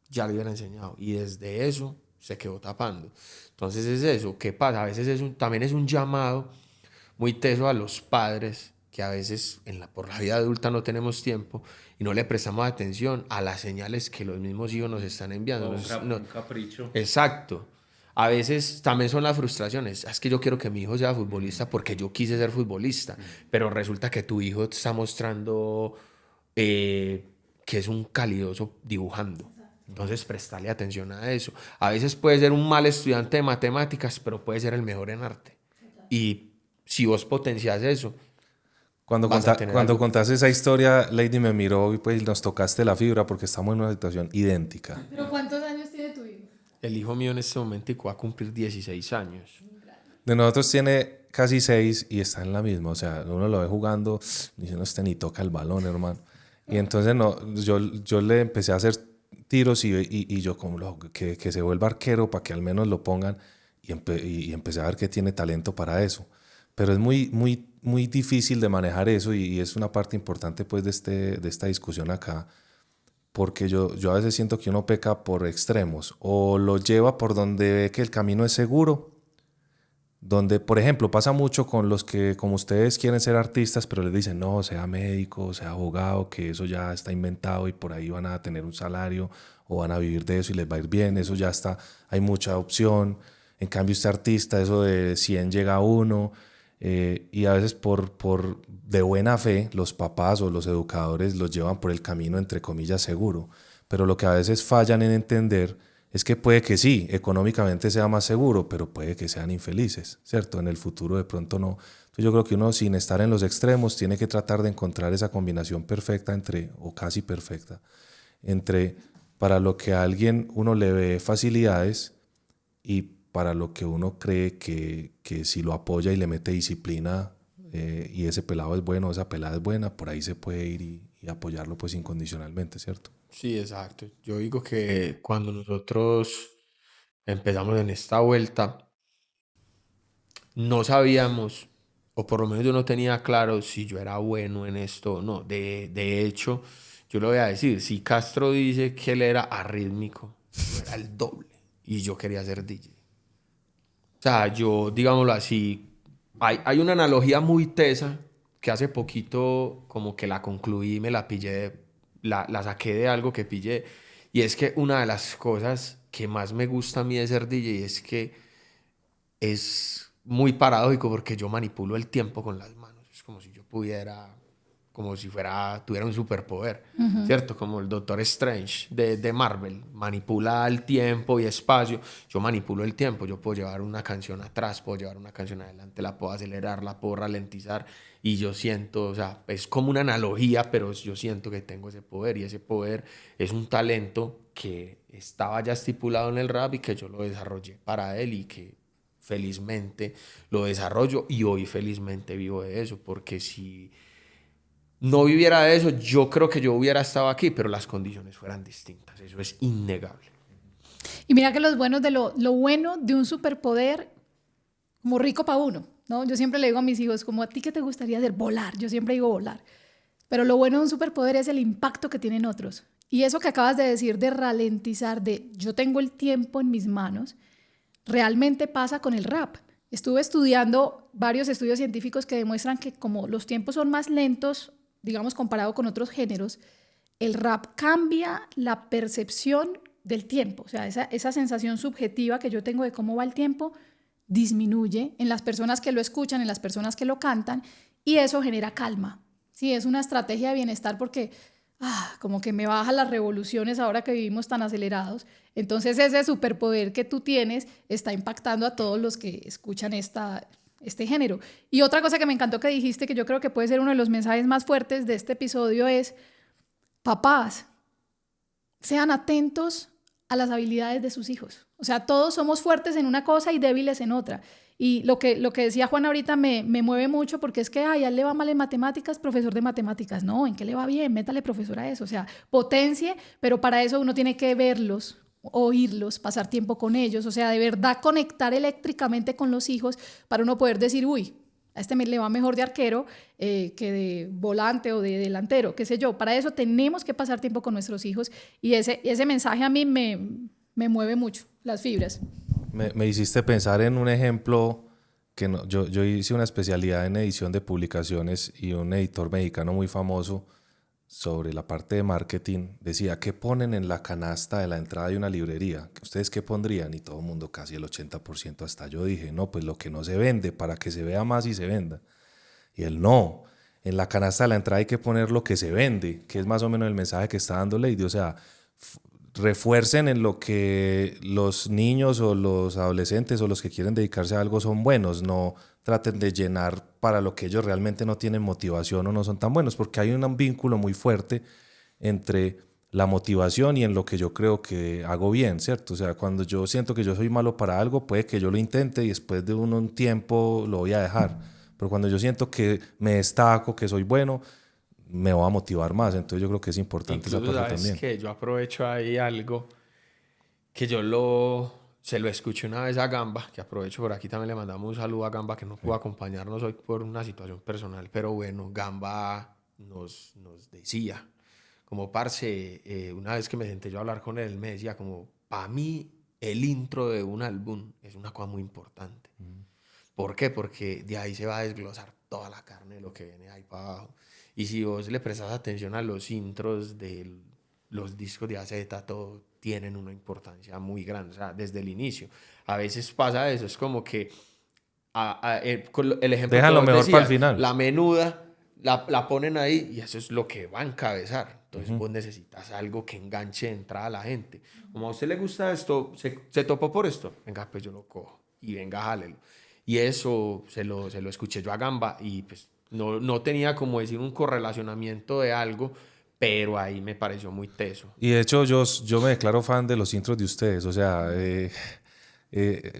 Speaker 2: Ya le hubiera enseñado. Y desde eso se quedó tapando. Entonces es eso. ¿Qué pasa? A veces también es un llamado muy teso a los padres que a veces por la vida adulta no tenemos tiempo y no le prestamos atención a las señales que los mismos hijos nos están enviando.
Speaker 3: Un capricho.
Speaker 2: Exacto. A veces también son las frustraciones. Es que yo quiero que mi hijo sea futbolista porque yo quise ser futbolista, pero resulta que tu hijo te está mostrando que es un calidoso dibujando. Entonces, prestale atención a eso. A veces puede ser un mal estudiante de matemáticas, pero puede ser el mejor en arte. Y si vos potencias eso,
Speaker 1: Cuando contaste esa historia, Lady me miró y pues nos tocaste la fibra porque estamos en una situación idéntica.
Speaker 4: ¿Pero cuántos años tiene tu hijo?
Speaker 2: el hijo mío en este momento va a cumplir 16 años.
Speaker 1: De nosotros tiene casi 6 y está en la misma. O sea, uno lo ve jugando, dice, no, este ni toca el balón, hermano. Y entonces yo le empecé a hacer tiros y yo como que se vuelva arquero para que al menos lo pongan y empecé a ver que tiene talento para eso. Pero es muy difícil de manejar eso y es una parte importante pues de esta discusión acá, porque yo a veces siento que uno peca por extremos o lo lleva por donde ve que el camino es seguro, donde por ejemplo pasa mucho con los que como ustedes quieren ser artistas pero les dicen no, sea médico, sea abogado, que eso ya está inventado y por ahí van a tener un salario o van a vivir de eso y les va a ir bien, eso ya está, hay mucha opción. En cambio este artista, eso de 100 llega a 1. Y a veces de buena fe los papás o los educadores los llevan por el camino entre comillas seguro, pero lo que a veces fallan en entender es que puede que sí, económicamente sea más seguro, pero puede que sean infelices, ¿cierto? En el futuro de pronto no. Entonces yo creo que uno sin estar en los extremos tiene que tratar de encontrar esa combinación perfecta o casi perfecta, entre para lo que a alguien uno le ve facilidades y para lo que uno cree que si lo apoya y le mete disciplina y ese pelado es bueno, esa pelada es buena, por ahí se puede ir y apoyarlo pues incondicionalmente, ¿cierto?
Speaker 2: Sí, exacto. Yo digo que cuando nosotros empezamos en esta vuelta, no sabíamos, o por lo menos yo no tenía claro si yo era bueno en esto o no. De hecho, yo lo voy a decir, si Castro dice que él era arrítmico, yo era el doble y yo quería ser DJ. O sea, yo, digámoslo así, hay una analogía muy tesa que hace poquito como que la concluí y me la pillé, la saqué de algo que pillé. Y es que una de las cosas que más me gusta a mí de ser DJ es que es muy paradójico porque yo manipulo el tiempo con las manos. Es como si yo pudiera como si tuviera un superpoder, ¿cierto? Como el Doctor Strange de Marvel, manipula el tiempo y espacio. Yo manipulo el tiempo, yo puedo llevar una canción atrás, puedo llevar una canción adelante, la puedo acelerar, la puedo ralentizar, y yo siento, o sea, es como una analogía, pero yo siento que tengo ese poder, y ese poder es un talento que estaba ya estipulado en el rap y que yo lo desarrollé para él, y que felizmente lo desarrollo, y hoy felizmente vivo de eso, porque si no viviera de eso, yo creo que yo hubiera estado aquí, pero las condiciones fueran distintas, eso es innegable.
Speaker 4: Y mira que lo bueno de un superpoder, como rico para uno, ¿no? Yo siempre le digo a mis hijos, como a ti, ¿qué te gustaría hacer? Volar, yo siempre digo volar. Pero lo bueno de un superpoder es el impacto que tienen otros. Y eso que acabas de decir de ralentizar, de yo tengo el tiempo en mis manos, realmente pasa con el rap. Estuve estudiando varios estudios científicos que demuestran que como los tiempos son más lentos, digamos, comparado con otros géneros, el rap cambia la percepción del tiempo. O sea, esa sensación subjetiva que yo tengo de cómo va el tiempo disminuye en las personas que lo escuchan, en las personas que lo cantan, y eso genera calma. Sí, es una estrategia de bienestar porque como que me baja las revoluciones ahora que vivimos tan acelerados. Entonces ese superpoder que tú tienes está impactando a todos los que escuchan este género. Y otra cosa que me encantó que dijiste, que yo creo que puede ser uno de los mensajes más fuertes de este episodio, es: papás, sean atentos a las habilidades de sus hijos. O sea, todos somos fuertes en una cosa y débiles en otra. Y lo que decía Juan ahorita me mueve mucho, porque es que, a él le va mal en matemáticas, profesor de matemáticas. No, ¿en qué le va bien? Métale profesor a eso. O sea, potencie, pero para eso uno tiene que verlos, oírlos, pasar tiempo con ellos. O sea, de verdad conectar eléctricamente con los hijos para uno poder decir, uy, a este le va mejor de arquero que de volante o de delantero, qué sé yo. Para eso tenemos que pasar tiempo con nuestros hijos, y ese mensaje a mí me mueve mucho, las fibras.
Speaker 1: Me hiciste pensar en un ejemplo que yo hice una especialidad en edición de publicaciones, y un editor mexicano muy famoso sobre la parte de marketing decía: ¿qué ponen en la canasta de la entrada de una librería? ¿Ustedes qué pondrían? Y todo el mundo, casi el 80%, hasta yo dije, no, pues lo que no se vende, para que se vea más y se venda. Y él, no, en la canasta de la entrada hay que poner lo que se vende, que es más o menos el mensaje que está dando Lady. O sea, refuercen en lo que los niños o los adolescentes o los que quieren dedicarse a algo son buenos, no traten de llenar para lo que ellos realmente no tienen motivación o no son tan buenos, porque hay un vínculo muy fuerte entre la motivación y en lo que yo creo que hago bien, ¿cierto? O sea, cuando yo siento que yo soy malo para algo, puede que yo lo intente y después de un tiempo lo voy a dejar, pero cuando yo siento que me destaco, que soy bueno, me va a motivar más. Entonces yo creo que es importante esa parte también.
Speaker 2: Que yo aprovecho ahí algo que se lo escuché una vez a Gamba, que aprovecho por aquí también le mandamos un saludo a Gamba, que no pudo acompañarnos hoy por una situación personal, pero bueno, Gamba nos decía, como parce, una vez que me senté yo a hablar con él, me decía como, para mí el intro de un álbum es una cosa muy importante. ¿Por qué? Porque de ahí se va a desglosar toda la carne de lo que viene ahí para abajo. Y si vos le prestas atención a los intros de los discos de AZ, todo tienen una importancia muy grande, o sea, desde el inicio. A veces pasa eso, es como que el ejemplo
Speaker 1: dejan lo mejor
Speaker 2: decías,
Speaker 1: para el final.
Speaker 2: La menuda la ponen ahí y eso es lo que va a encabezar. Entonces vos necesitas algo que enganche de entrada a la gente. Como a usted le gusta esto, se topó por esto, venga, pues yo lo cojo y venga, jálelo. Y eso se lo escuché yo a Gamba, y pues no tenía como decir un correlacionamiento de algo, pero ahí me pareció muy teso.
Speaker 1: Y de hecho yo me declaro fan de los intros de ustedes. O sea,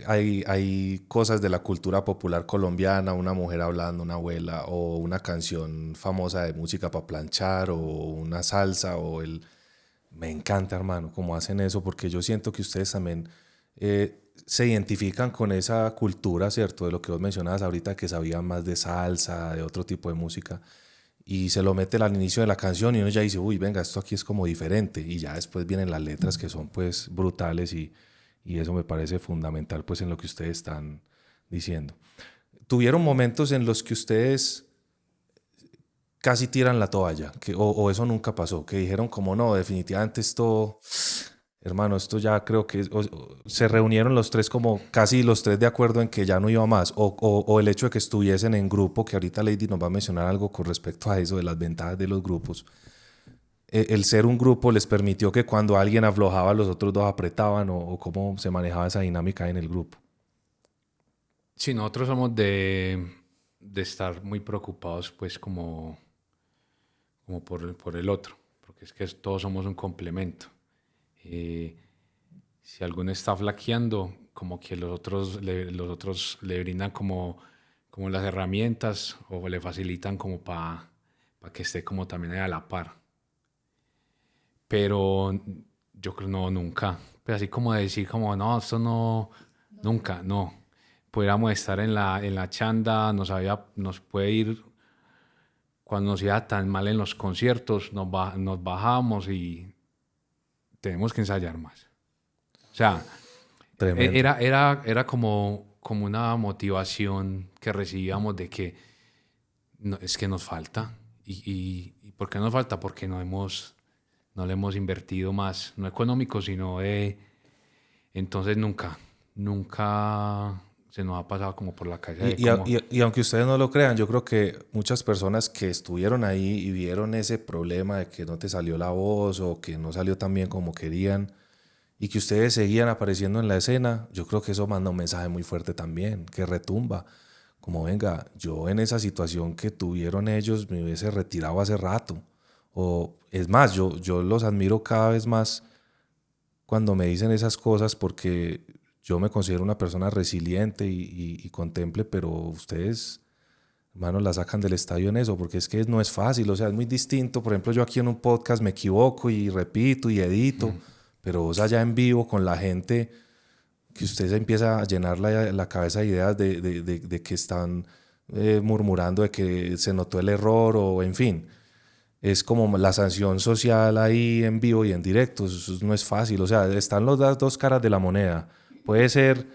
Speaker 1: hay cosas de la cultura popular colombiana, una mujer hablando, una abuela, o una canción famosa de música para planchar, o una salsa, me encanta, hermano, cómo hacen eso, porque yo siento que ustedes también se identifican con esa cultura, ¿cierto? De lo que vos mencionabas ahorita, que sabían más de salsa, de otro tipo de música, y se lo meten al inicio de la canción y uno ya dice, uy, venga, esto aquí es como diferente, y ya después vienen las letras que son pues brutales, y eso me parece fundamental pues en lo que ustedes están diciendo. ¿Tuvieron momentos en los que ustedes casi tiran la toalla, o eso nunca pasó, que dijeron como no, definitivamente esto hermano, esto ya creo que se reunieron los tres como casi los tres de acuerdo en que ya no iba más, o el hecho de que estuviesen en grupo, que ahorita Lady nos va a mencionar algo con respecto a eso, de las ventajas de los grupos. El ser un grupo les permitió que cuando alguien aflojaba, los otros dos apretaban, o cómo se manejaba esa dinámica en el grupo.
Speaker 3: Sí, nosotros somos de estar muy preocupados, pues, como por el otro, porque es que todos somos un complemento. Si alguno está flaqueando, como que los otros le brindan como las herramientas o le facilitan como para que esté como también ahí a la par. Pero yo creo no, nunca. Pero así como decir como no, esto no, nunca, no. Pudiéramos estar en la chanda, nos puede ir cuando nos iba tan mal en los conciertos, nos bajamos y tenemos que ensayar más. O sea,
Speaker 1: Tremendo.
Speaker 3: era como una motivación que recibíamos de que es que nos falta. ¿Y por qué nos falta? Porque no le hemos invertido más, no económico, sino de... Entonces nunca se nos ha pasado como por la cabeza de cómo...
Speaker 1: Y aunque ustedes no lo crean, yo creo que muchas personas que estuvieron ahí y vieron ese problema de que no te salió la voz o que no salió tan bien como querían y que ustedes seguían apareciendo en la escena, yo creo que eso manda un mensaje muy fuerte también, que retumba. Como venga, yo en esa situación que tuvieron ellos me hubiese retirado hace rato. O es más, yo los admiro cada vez más cuando me dicen esas cosas porque yo me considero una persona resiliente y contemple, pero ustedes, hermanos, la sacan del estadio en eso, porque es que no es fácil, o sea, es muy distinto. Por ejemplo, yo aquí en un podcast me equivoco y repito y edito, pero vos allá en vivo con la gente, que usted se empieza a llenar la cabeza de ideas de que están murmurando de que se notó el error o en fin. Es como la sanción social ahí en vivo y en directo, eso no es fácil, o sea, están las dos caras de la moneda. Puede ser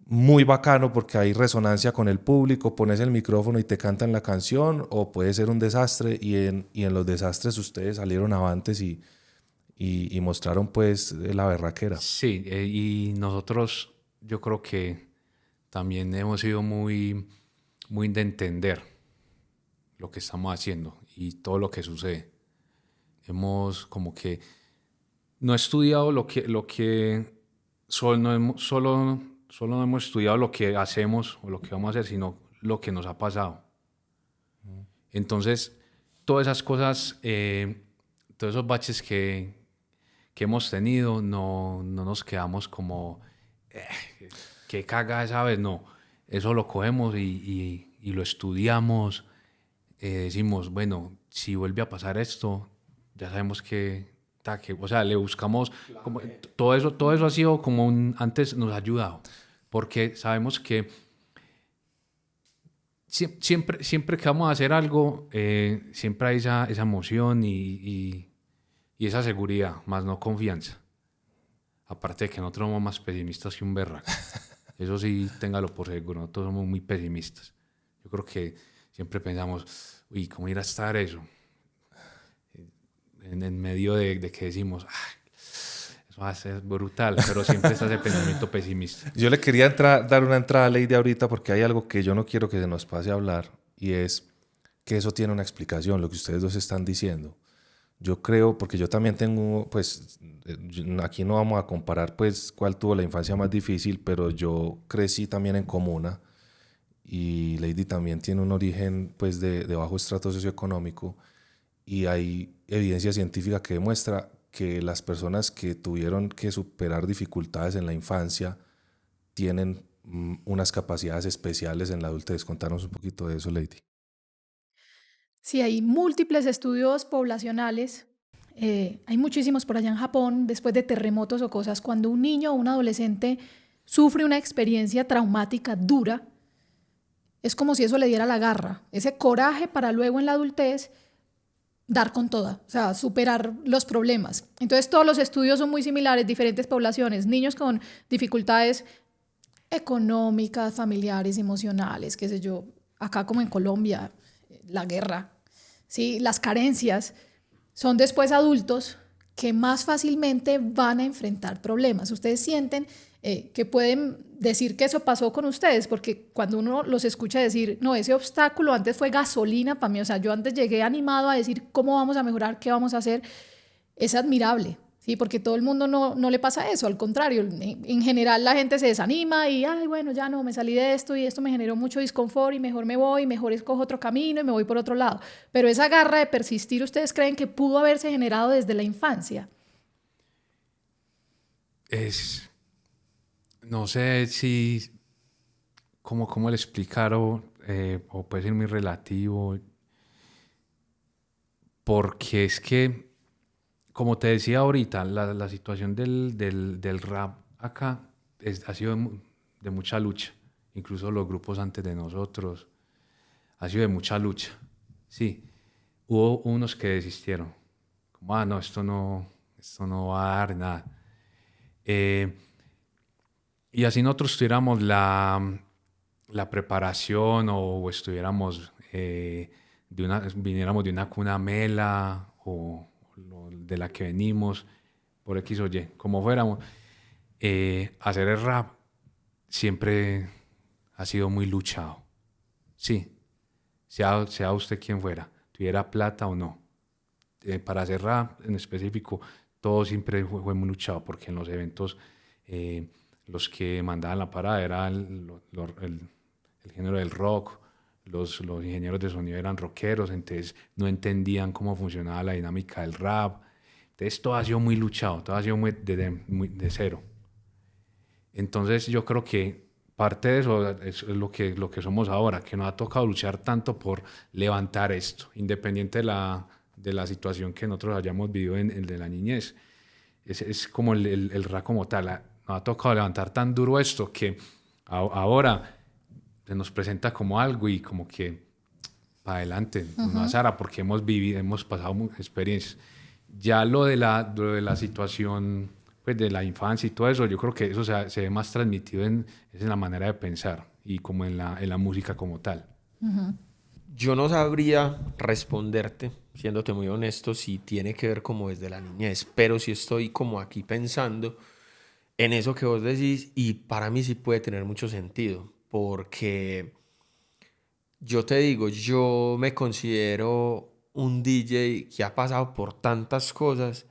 Speaker 1: muy bacano porque hay resonancia con el público, pones el micrófono y te cantan la canción, o puede ser un desastre y en los desastres ustedes salieron avantes y mostraron pues la berraquera.
Speaker 3: Sí, y nosotros yo creo que también hemos sido muy de entender lo que estamos haciendo y todo lo que sucede. Hemos como que no estudiado solo no hemos estudiado lo que hacemos o lo que vamos a hacer, sino lo que nos ha pasado. Entonces, todas esas cosas, todos esos baches que hemos tenido, no nos quedamos como, qué caga esa vez, no. Eso lo cogemos y lo estudiamos. Decimos, bueno, si vuelve a pasar esto, ya sabemos o sea, le buscamos, como, todo eso ha sido como antes nos ha ayudado, porque sabemos que siempre que vamos a hacer algo, siempre hay esa emoción y esa seguridad, más no confianza. Aparte de que nosotros somos más pesimistas que un berraco. Eso sí, téngalo por seguro, nosotros somos muy pesimistas. Yo creo que siempre pensamos, uy, ¿cómo irá a estar eso? En medio de que decimos, eso va a ser brutal, pero siempre está ese pensamiento pesimista.
Speaker 1: Yo le quería dar una entrada a Lady ahorita porque hay algo que yo no quiero que se nos pase a hablar y es que eso tiene una explicación, lo que ustedes dos están diciendo. Yo creo, porque yo también tengo, pues, aquí no vamos a comparar, pues, cuál tuvo la infancia más difícil, pero yo crecí también en comuna y Lady también tiene un origen, pues, de bajo estrato socioeconómico y hay evidencia científica que demuestra que las personas que tuvieron que superar dificultades en la infancia tienen unas capacidades especiales en la adultez. Contanos un poquito de eso, Lady.
Speaker 4: Sí, hay múltiples estudios poblacionales. Hay muchísimos por allá en Japón, después de terremotos o cosas, cuando un niño o un adolescente sufre una experiencia traumática dura, es como si eso le diera la garra, ese coraje para luego en la adultez dar con toda, o sea, superar los problemas. Entonces todos los estudios son muy similares, diferentes poblaciones, niños con dificultades económicas, familiares, emocionales, qué sé yo, acá como en Colombia, la guerra, ¿sí? Las carencias, son después adultos que más fácilmente van a enfrentar problemas. Ustedes sienten que pueden decir que eso pasó con ustedes, porque cuando uno los escucha decir, no, ese obstáculo antes fue gasolina para mí, o sea, yo antes llegué animado a decir cómo vamos a mejorar, qué vamos a hacer, es admirable. Sí, porque todo el mundo no le pasa eso, al contrario, en general la gente se desanima y, ay, bueno, ya no, me salí de esto y esto me generó mucho disconfort y mejor me voy, mejor escojo otro camino y me voy por otro lado. Pero esa garra de persistir, ¿ustedes creen que pudo haberse generado desde la infancia?
Speaker 3: No sé si, cómo le explicar o puede ser muy relativo, porque es que, como te decía ahorita, la situación del rap acá ha sido de mucha lucha. Incluso los grupos antes de nosotros ha sido de mucha lucha. Sí, hubo unos que desistieron. Como, no, esto no va a dar nada. Y así nosotros tuviéramos la preparación o estuviéramos, viniéramos de una cuna mela o de la que venimos, por X o Y, como fuéramos, hacer el rap siempre ha sido muy luchado. Sí, sea usted quien fuera, tuviera plata o no. Para hacer rap en específico, todo siempre fue muy luchado, porque en los eventos los que mandaban la parada era el género del rock, los ingenieros de sonido eran rockeros, entonces no entendían cómo funcionaba la dinámica del rap. Entonces todo ha sido muy luchado, todo ha sido muy de cero. Entonces yo creo que parte de eso es lo que somos ahora, que nos ha tocado luchar tanto por levantar esto, independiente de la situación que nosotros hayamos vivido en el de la niñez. Es como el rap como tal. Nos ha tocado levantar tan duro esto que ahora se nos presenta como algo y como que para adelante, no azara, porque hemos pasado experiencias. Ya lo de la situación pues, de la infancia y todo eso, yo creo que eso se ve más transmitido en la manera de pensar y como en la música como tal.
Speaker 2: Yo no sabría responderte, siéndote muy honesto, si tiene que ver como desde la niñez, pero sí estoy como aquí pensando en eso que vos decís y para mí sí puede tener mucho sentido, porque yo te digo, yo me considero un DJ que ha pasado por tantas cosas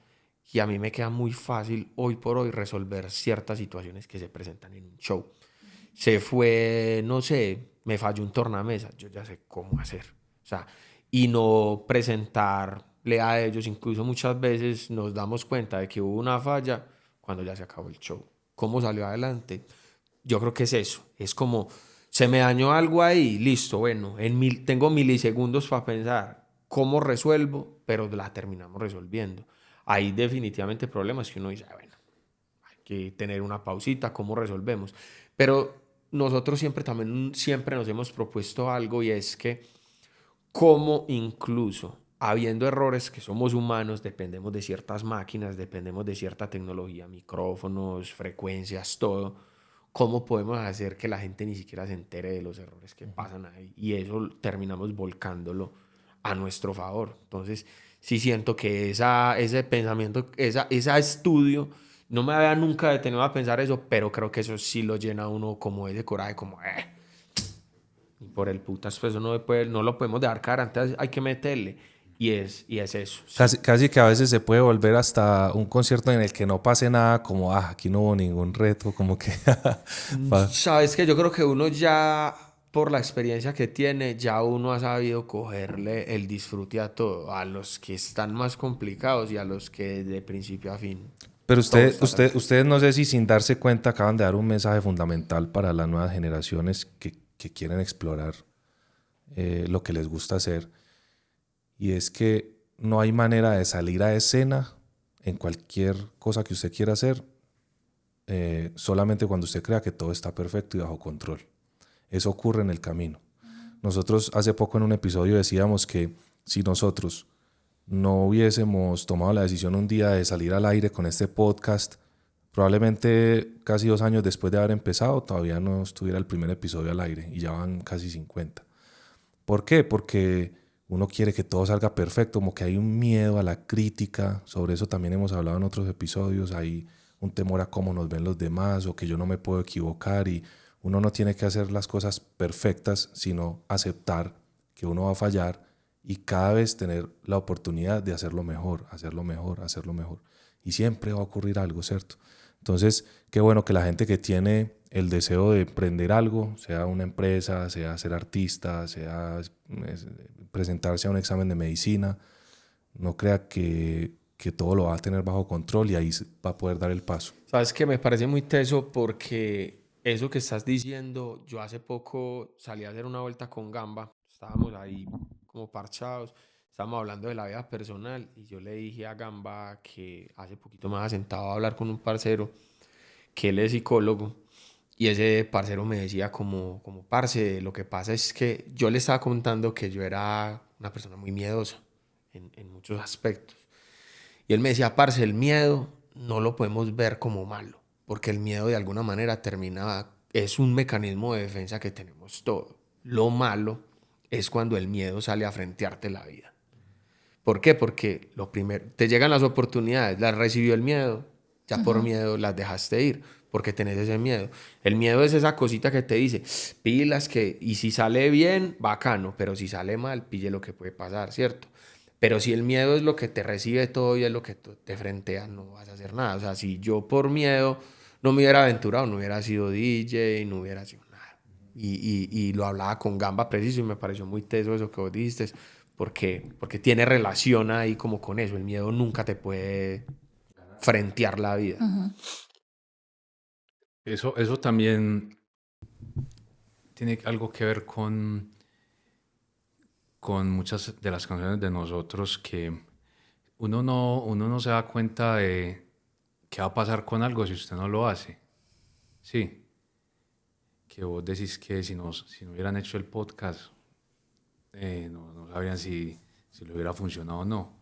Speaker 2: y a mí me queda muy fácil hoy por hoy resolver ciertas situaciones que se presentan en un show. Se fue, no sé, me falló un tornamesa, yo ya sé cómo hacer. O sea, y no presentarle a ellos, incluso muchas veces nos damos cuenta de que hubo una falla cuando ya se acabó el show. ¿Cómo salió adelante? Yo creo que es eso, es como, se me dañó algo ahí, listo, bueno, tengo milisegundos para pensar cómo resuelvo, pero la terminamos resolviendo. Hay definitivamente problemas que uno dice, bueno, hay que tener una pausita, ¿cómo resolvemos? Pero nosotros siempre nos hemos propuesto algo y es que cómo incluso habiendo errores que somos humanos, dependemos de ciertas máquinas, dependemos de cierta tecnología, micrófonos, frecuencias, todo, cómo podemos hacer que la gente ni siquiera se entere de los errores que pasan ahí y eso terminamos volcándolo a nuestro favor. Entonces, sí siento que ese pensamiento, ese estudio, no me había nunca detenido a pensar eso, pero creo que eso sí lo llena a uno como ese coraje, como, y por el putas, pues eso no lo podemos dejar caer, antes hay que meterle. Y es eso. Sí.
Speaker 1: Casi que a veces se puede volver hasta un concierto en el que no pase nada, como, aquí no hubo ningún reto, como que...
Speaker 2: Sabes que yo creo que uno ya, por la experiencia que tiene, ya uno ha sabido cogerle el disfrute a todo, a los que están más complicados y a los que de principio a fin.
Speaker 1: Pero ustedes no sé si sin darse cuenta acaban de dar un mensaje fundamental para las nuevas generaciones que quieren explorar lo que les gusta hacer. Y es que no hay manera de salir a escena en cualquier cosa que usted quiera hacer solamente cuando usted crea que todo está perfecto y bajo control. Eso ocurre en el camino. Nosotros hace poco en un episodio decíamos que si nosotros no hubiésemos tomado la decisión un día de salir al aire con este podcast, probablemente casi 2 años después de haber empezado todavía no estuviera el primer episodio al aire y ya van casi 50. ¿Por qué? Porque uno quiere que todo salga perfecto, como que hay un miedo a la crítica, sobre eso también hemos hablado en otros episodios, hay un temor a cómo nos ven los demás o que yo no me puedo equivocar y uno no tiene que hacer las cosas perfectas, sino aceptar que uno va a fallar y cada vez tener la oportunidad de hacerlo mejor, hacerlo mejor, hacerlo mejor. Y siempre va a ocurrir algo, ¿cierto? Entonces, qué bueno que la gente que tiene el deseo de emprender algo, sea una empresa, sea ser artista, sea presentarse a un examen de medicina, no crea que todo lo va a tener bajo control y ahí va a poder dar el paso.
Speaker 2: Sabes que me parece muy teso porque eso que estás diciendo, yo hace poco salí a hacer una vuelta con Gamba, estábamos ahí como parchados, estábamos hablando de la vida personal y yo le dije a Gamba que hace poquito me había sentado a hablar con un parcero que él es psicólogo y ese parcero me decía como parce, lo que pasa es que yo le estaba contando que yo era una persona muy miedosa en muchos aspectos. Y él me decía, parce, el miedo no lo podemos ver como malo, porque el miedo de alguna manera es un mecanismo de defensa que tenemos todos. Lo malo es cuando el miedo sale a frentearte la vida. ¿Por qué? Porque lo primero, te llegan las oportunidades, las recibió el miedo, ya por miedo las dejaste ir, porque tenés ese miedo. El miedo es esa cosita que te dice, pilas que, y si sale bien, bacano, pero si sale mal, pille lo que puede pasar, ¿cierto? Pero si el miedo es lo que te recibe todo y es lo que te frentea, no vas a hacer nada. O sea, si yo por miedo no me hubiera aventurado, no hubiera sido DJ, no hubiera sido nada. Y lo hablaba con Gamba preciso y me pareció muy teso eso que vos dijiste, porque tiene relación ahí como con eso. El miedo nunca te puede frentear la vida.
Speaker 3: Eso también tiene algo que ver con muchas de las canciones de nosotros que uno no se da cuenta de qué va a pasar con algo si usted no lo hace. Sí. Que vos decís que si no hubieran hecho el podcast, no sabrían si lo hubiera funcionado o no.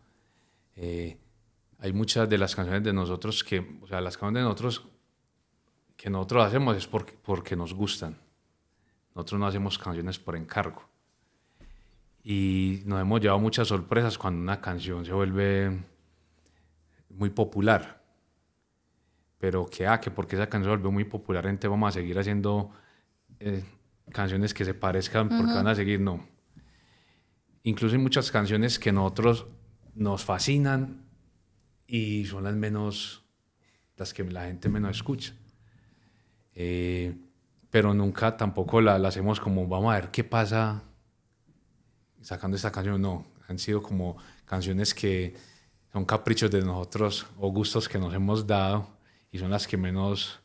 Speaker 3: Hay muchas de las canciones de nosotros o sea, las canciones de nosotros que nosotros hacemos es porque nos gustan. Nosotros no hacemos canciones por encargo. Y nos hemos llevado muchas sorpresas cuando una canción se vuelve muy popular. Pero que porque esa canción se volvió muy popular, entonces vamos a seguir haciendo canciones que se parezcan porque van a seguir, no. Incluso hay muchas canciones que nosotros nos fascinan y son las que la gente menos escucha. Pero nunca tampoco la hacemos como vamos a ver qué pasa sacando esta canción. No, han sido como canciones que son caprichos de nosotros o gustos que nos hemos dado y son las que menos.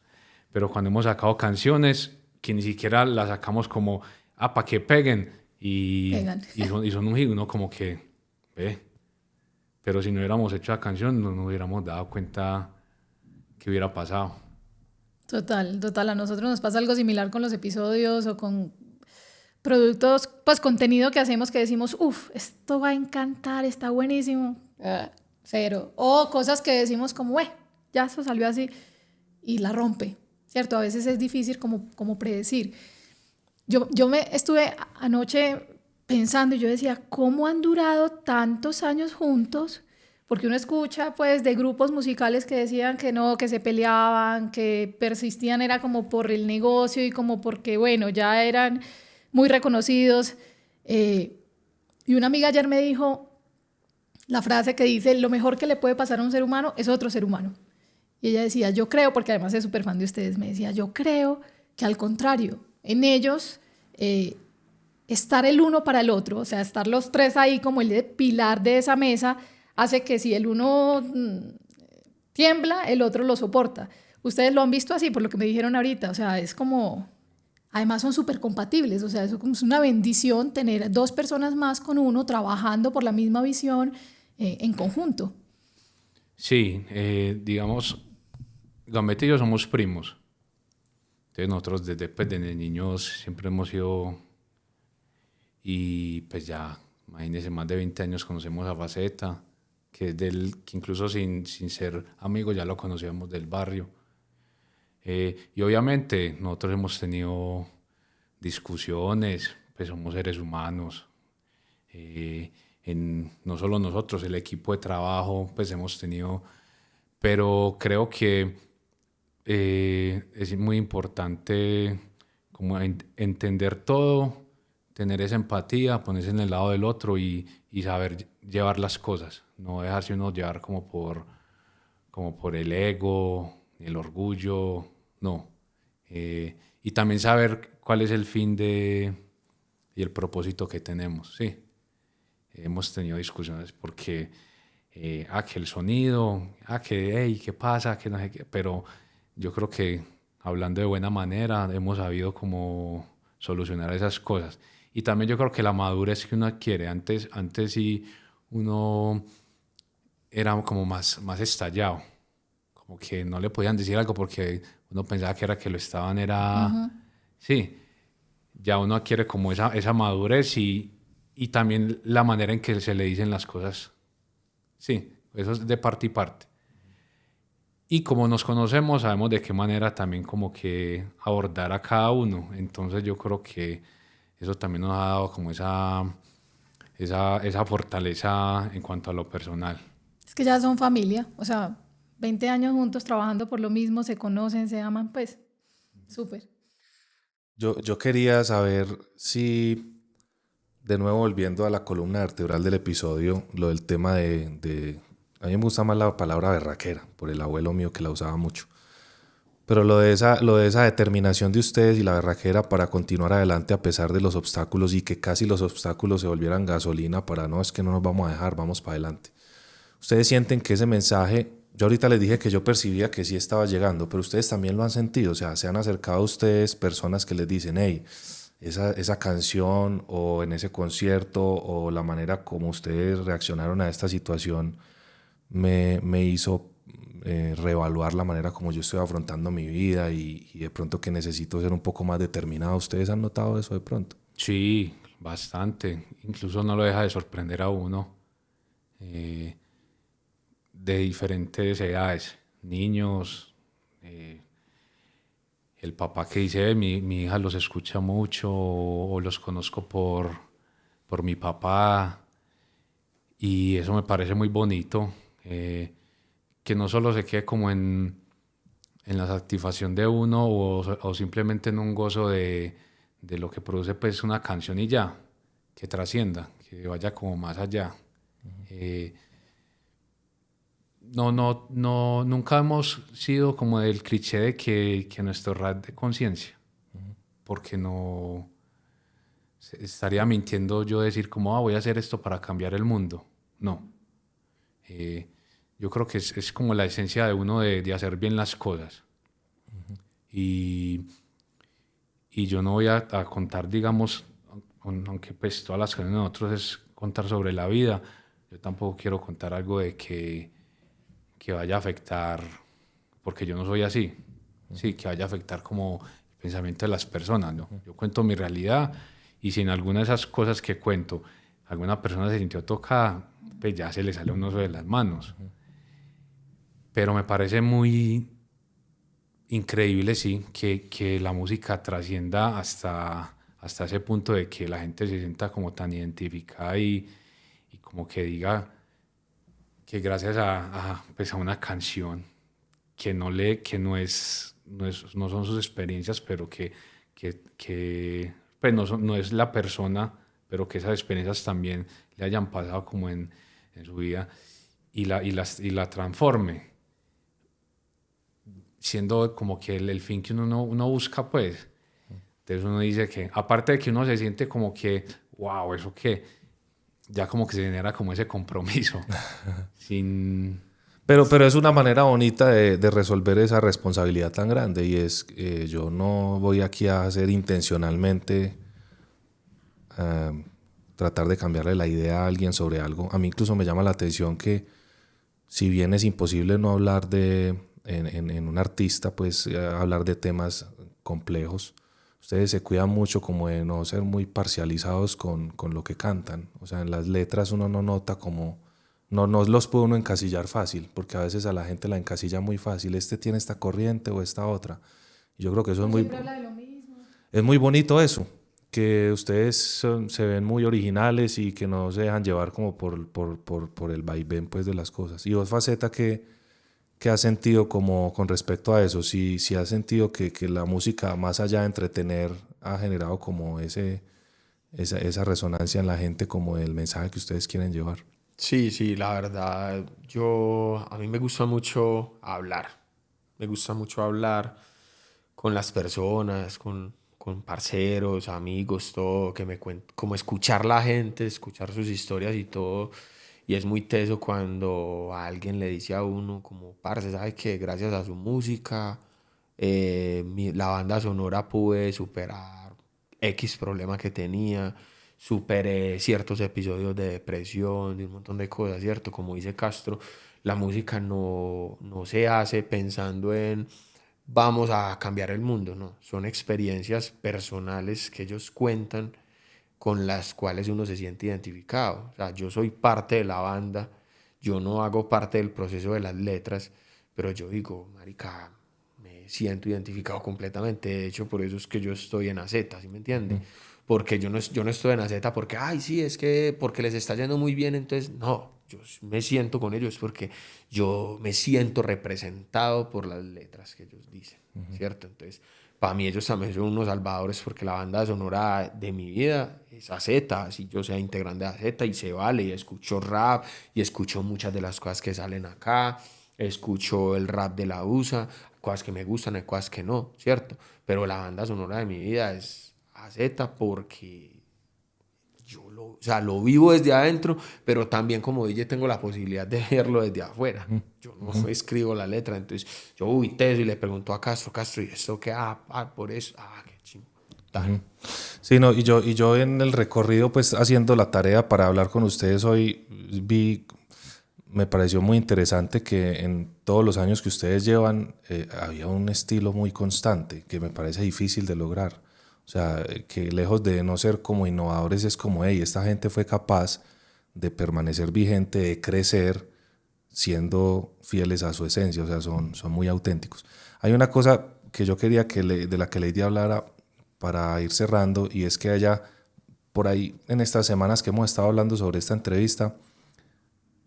Speaker 3: Pero cuando hemos sacado canciones que ni siquiera las sacamos como para que peguen y son un hit, uno como que ve. Pero si no hubiéramos hecho la canción no nos hubiéramos dado cuenta que hubiera pasado.
Speaker 4: Total. A nosotros nos pasa algo similar con los episodios o con productos, pues contenido que hacemos que decimos, esto va a encantar, está buenísimo. Cero. O cosas que decimos como, ya eso salió así y la rompe, ¿cierto? A veces es difícil como predecir. Yo me estuve anoche pensando y yo decía, ¿cómo han durado tantos años juntos? Porque uno escucha pues de grupos musicales que decían que no, que se peleaban, que persistían, era como por el negocio y como porque, bueno, ya eran muy reconocidos. Y una amiga ayer me dijo la frase que dice, lo mejor que le puede pasar a un ser humano es otro ser humano. Y ella decía, yo creo, porque además es súper fan de ustedes, me decía, yo creo que al contrario, en ellos estar el uno para el otro, o sea, estar los tres ahí como el pilar de esa mesa, hace que si el uno tiembla, el otro lo soporta. Ustedes lo han visto así, por lo que me dijeron ahorita, o sea, es como, además son súper compatibles, o sea, eso es una bendición tener dos personas más con uno trabajando por la misma visión en conjunto.
Speaker 3: Sí, digamos, Gambetta y yo somos primos. Entonces nosotros desde niños siempre hemos sido, y pues ya, imagínense, más de 20 años conocemos a Faceta, que incluso sin ser amigos ya lo conocíamos del barrio. Y obviamente nosotros hemos tenido discusiones, pues somos seres humanos. no solo nosotros, el equipo de trabajo, pues hemos tenido, pero creo que es muy importante como entender todo, tener esa empatía, ponerse en el lado del otro y saber llevar las cosas, no dejarse uno llevar como por el ego, el orgullo, no. Y también saber cuál es el fin y el propósito que tenemos, sí. Hemos tenido discusiones porque, que el sonido, que, hey, ¿qué pasa? Que no sé qué, pero yo creo que hablando de buena manera hemos sabido cómo solucionar esas cosas. Y también yo creo que la madurez que uno adquiere, antes sí uno era como más estallado, como que no le podían decir algo porque uno pensaba que era que lo estaban, era... Sí, ya uno adquiere como esa madurez y también la manera en que se le dicen las cosas. Sí, eso es de parte y parte. Y como nos conocemos, sabemos de qué manera también como que abordar a cada uno. Entonces yo creo que eso también nos ha dado como esa fortaleza en cuanto a lo personal.
Speaker 4: Es que ya son familia, o sea, 20 años juntos trabajando por lo mismo, se conocen, se aman, pues, súper.
Speaker 1: Yo quería saber si, de nuevo volviendo a la columna vertebral del episodio, lo del tema a mí me gusta más la palabra berraquera, por el abuelo mío que la usaba mucho. Pero lo de esa determinación de ustedes y la berraquera para continuar adelante a pesar de los obstáculos y que casi los obstáculos se volvieran gasolina para no, es que no nos vamos a dejar, vamos para adelante. Ustedes sienten que ese mensaje, yo ahorita les dije que yo percibía que sí estaba llegando, pero ustedes también lo han sentido, o sea, se han acercado a ustedes personas que les dicen, hey, esa canción o en ese concierto o la manera como ustedes reaccionaron a esta situación me hizo reevaluar la manera como yo estoy afrontando mi vida y de pronto que necesito ser un poco más determinado. ¿Ustedes han notado eso de pronto?
Speaker 3: Sí, bastante. Incluso no lo deja de sorprender a uno. De diferentes edades, niños, el papá que dice, mi hija los escucha mucho o los conozco por mi papá y eso me parece muy bonito, que no solo se quede como en la satisfacción de uno o simplemente en un gozo de lo que produce pues una canción y ya, que trascienda, que vaya como más allá. Nunca hemos sido como del cliché de que nuestro rap de conciencia, porque no estaría mintiendo yo decir como voy a hacer esto para cambiar el mundo. No. Yo creo que es como la esencia de uno de hacer bien las cosas. Y yo no voy a contar, digamos, aunque pues todas las canciones de nosotros es contar sobre la vida, yo tampoco quiero contar algo de que vaya a afectar, porque yo no soy así, sí, que vaya a afectar como el pensamiento de las personas, ¿no? Yo cuento mi realidad y si en alguna de esas cosas que cuento alguna persona se sintió tocada, pues ya se le sale un oso de las manos. Pero me parece muy increíble, sí, que la música trascienda hasta ese punto de que la gente se sienta como tan identificada y como que diga que gracias pues a una canción que no son sus experiencias, pero que pues no es la persona, pero que esas experiencias también le hayan pasado como en su vida y la transforme, siendo como que el fin que uno busca, pues. Entonces uno dice que, aparte de que uno se siente como que, wow, eso que ya como que se genera como ese compromiso.
Speaker 1: Pero es una manera bonita de resolver esa responsabilidad tan grande y es, yo no voy aquí a hacer intencionalmente tratar de cambiarle la idea a alguien sobre algo. A mí incluso me llama la atención que si bien es imposible no hablar en un artista, pues hablar de temas complejos, ustedes se cuidan mucho como de no ser muy parcializados con lo que cantan. O sea, en las letras uno no nota como... No los puede uno encasillar fácil, porque a veces a la gente la encasilla muy fácil. Este tiene esta corriente o esta otra. Y yo creo que eso es muy...
Speaker 4: Siempre habla de lo mismo.
Speaker 1: Es muy bonito eso, que ustedes se ven muy originales y que no se dejan llevar como por el vaivén pues, de las cosas. Y vos, Faceta, ¿qué has sentido como con respecto a eso? Si has sentido que la música, más allá de entretener, ha generado como esa resonancia en la gente, como el mensaje que ustedes quieren llevar.
Speaker 2: Sí, sí, la verdad, a mí me gusta mucho hablar. Me gusta mucho hablar con las personas, con parceros, amigos, todo, que me cuenten, como escuchar la gente, escuchar sus historias y todo. Y es muy teso cuando alguien le dice a uno, como, parce, ¿sabe que gracias a su música, la banda sonora pude superar X problema que tenía, superé ciertos episodios de depresión, de un montón de cosas, ¿cierto? Como dice Castro, la música no se hace pensando en vamos a cambiar el mundo, no, son experiencias personales que ellos cuentan con las cuales uno se siente identificado. O sea, yo soy parte de la banda, yo no hago parte del proceso de las letras, pero yo digo, marica, me siento identificado completamente. De hecho, por eso es que yo estoy en AZ, ¿sí me entiende? Porque yo no estoy en AZ porque, ay, sí, es que porque les está yendo muy bien, entonces, no, yo me siento con ellos porque yo me siento representado por las letras que ellos dicen, ¿cierto? Entonces, para mí ellos también son unos salvadores porque la banda sonora de mi vida es AZ, así yo sea integrante de AZ y se vale, y escucho rap y escucho muchas de las cosas que salen acá, escucho el rap de la USA, cosas que me gustan, hay cosas que no, ¿cierto? Pero la banda sonora de mi vida es AZ porque o sea, lo vivo desde adentro, pero también como DJ tengo la posibilidad de verlo desde afuera. Yo no escribo la letra, entonces yo voy teso y le pregunto a Castro, Castro, ¿y esto qué? Por eso, qué chingón.
Speaker 1: Sí, no, y yo en el recorrido, pues haciendo la tarea para hablar con ustedes hoy, me pareció muy interesante que en todos los años que ustedes llevan había un estilo muy constante que me parece difícil de lograr. O sea, que lejos de no ser como innovadores es como, hey, esta gente fue capaz de permanecer vigente, de crecer, siendo fieles a su esencia, o sea, son muy auténticos. Hay una cosa que yo quería de la que Lady hablara para ir cerrando, y es que ella, por ahí en estas semanas que hemos estado hablando sobre esta entrevista,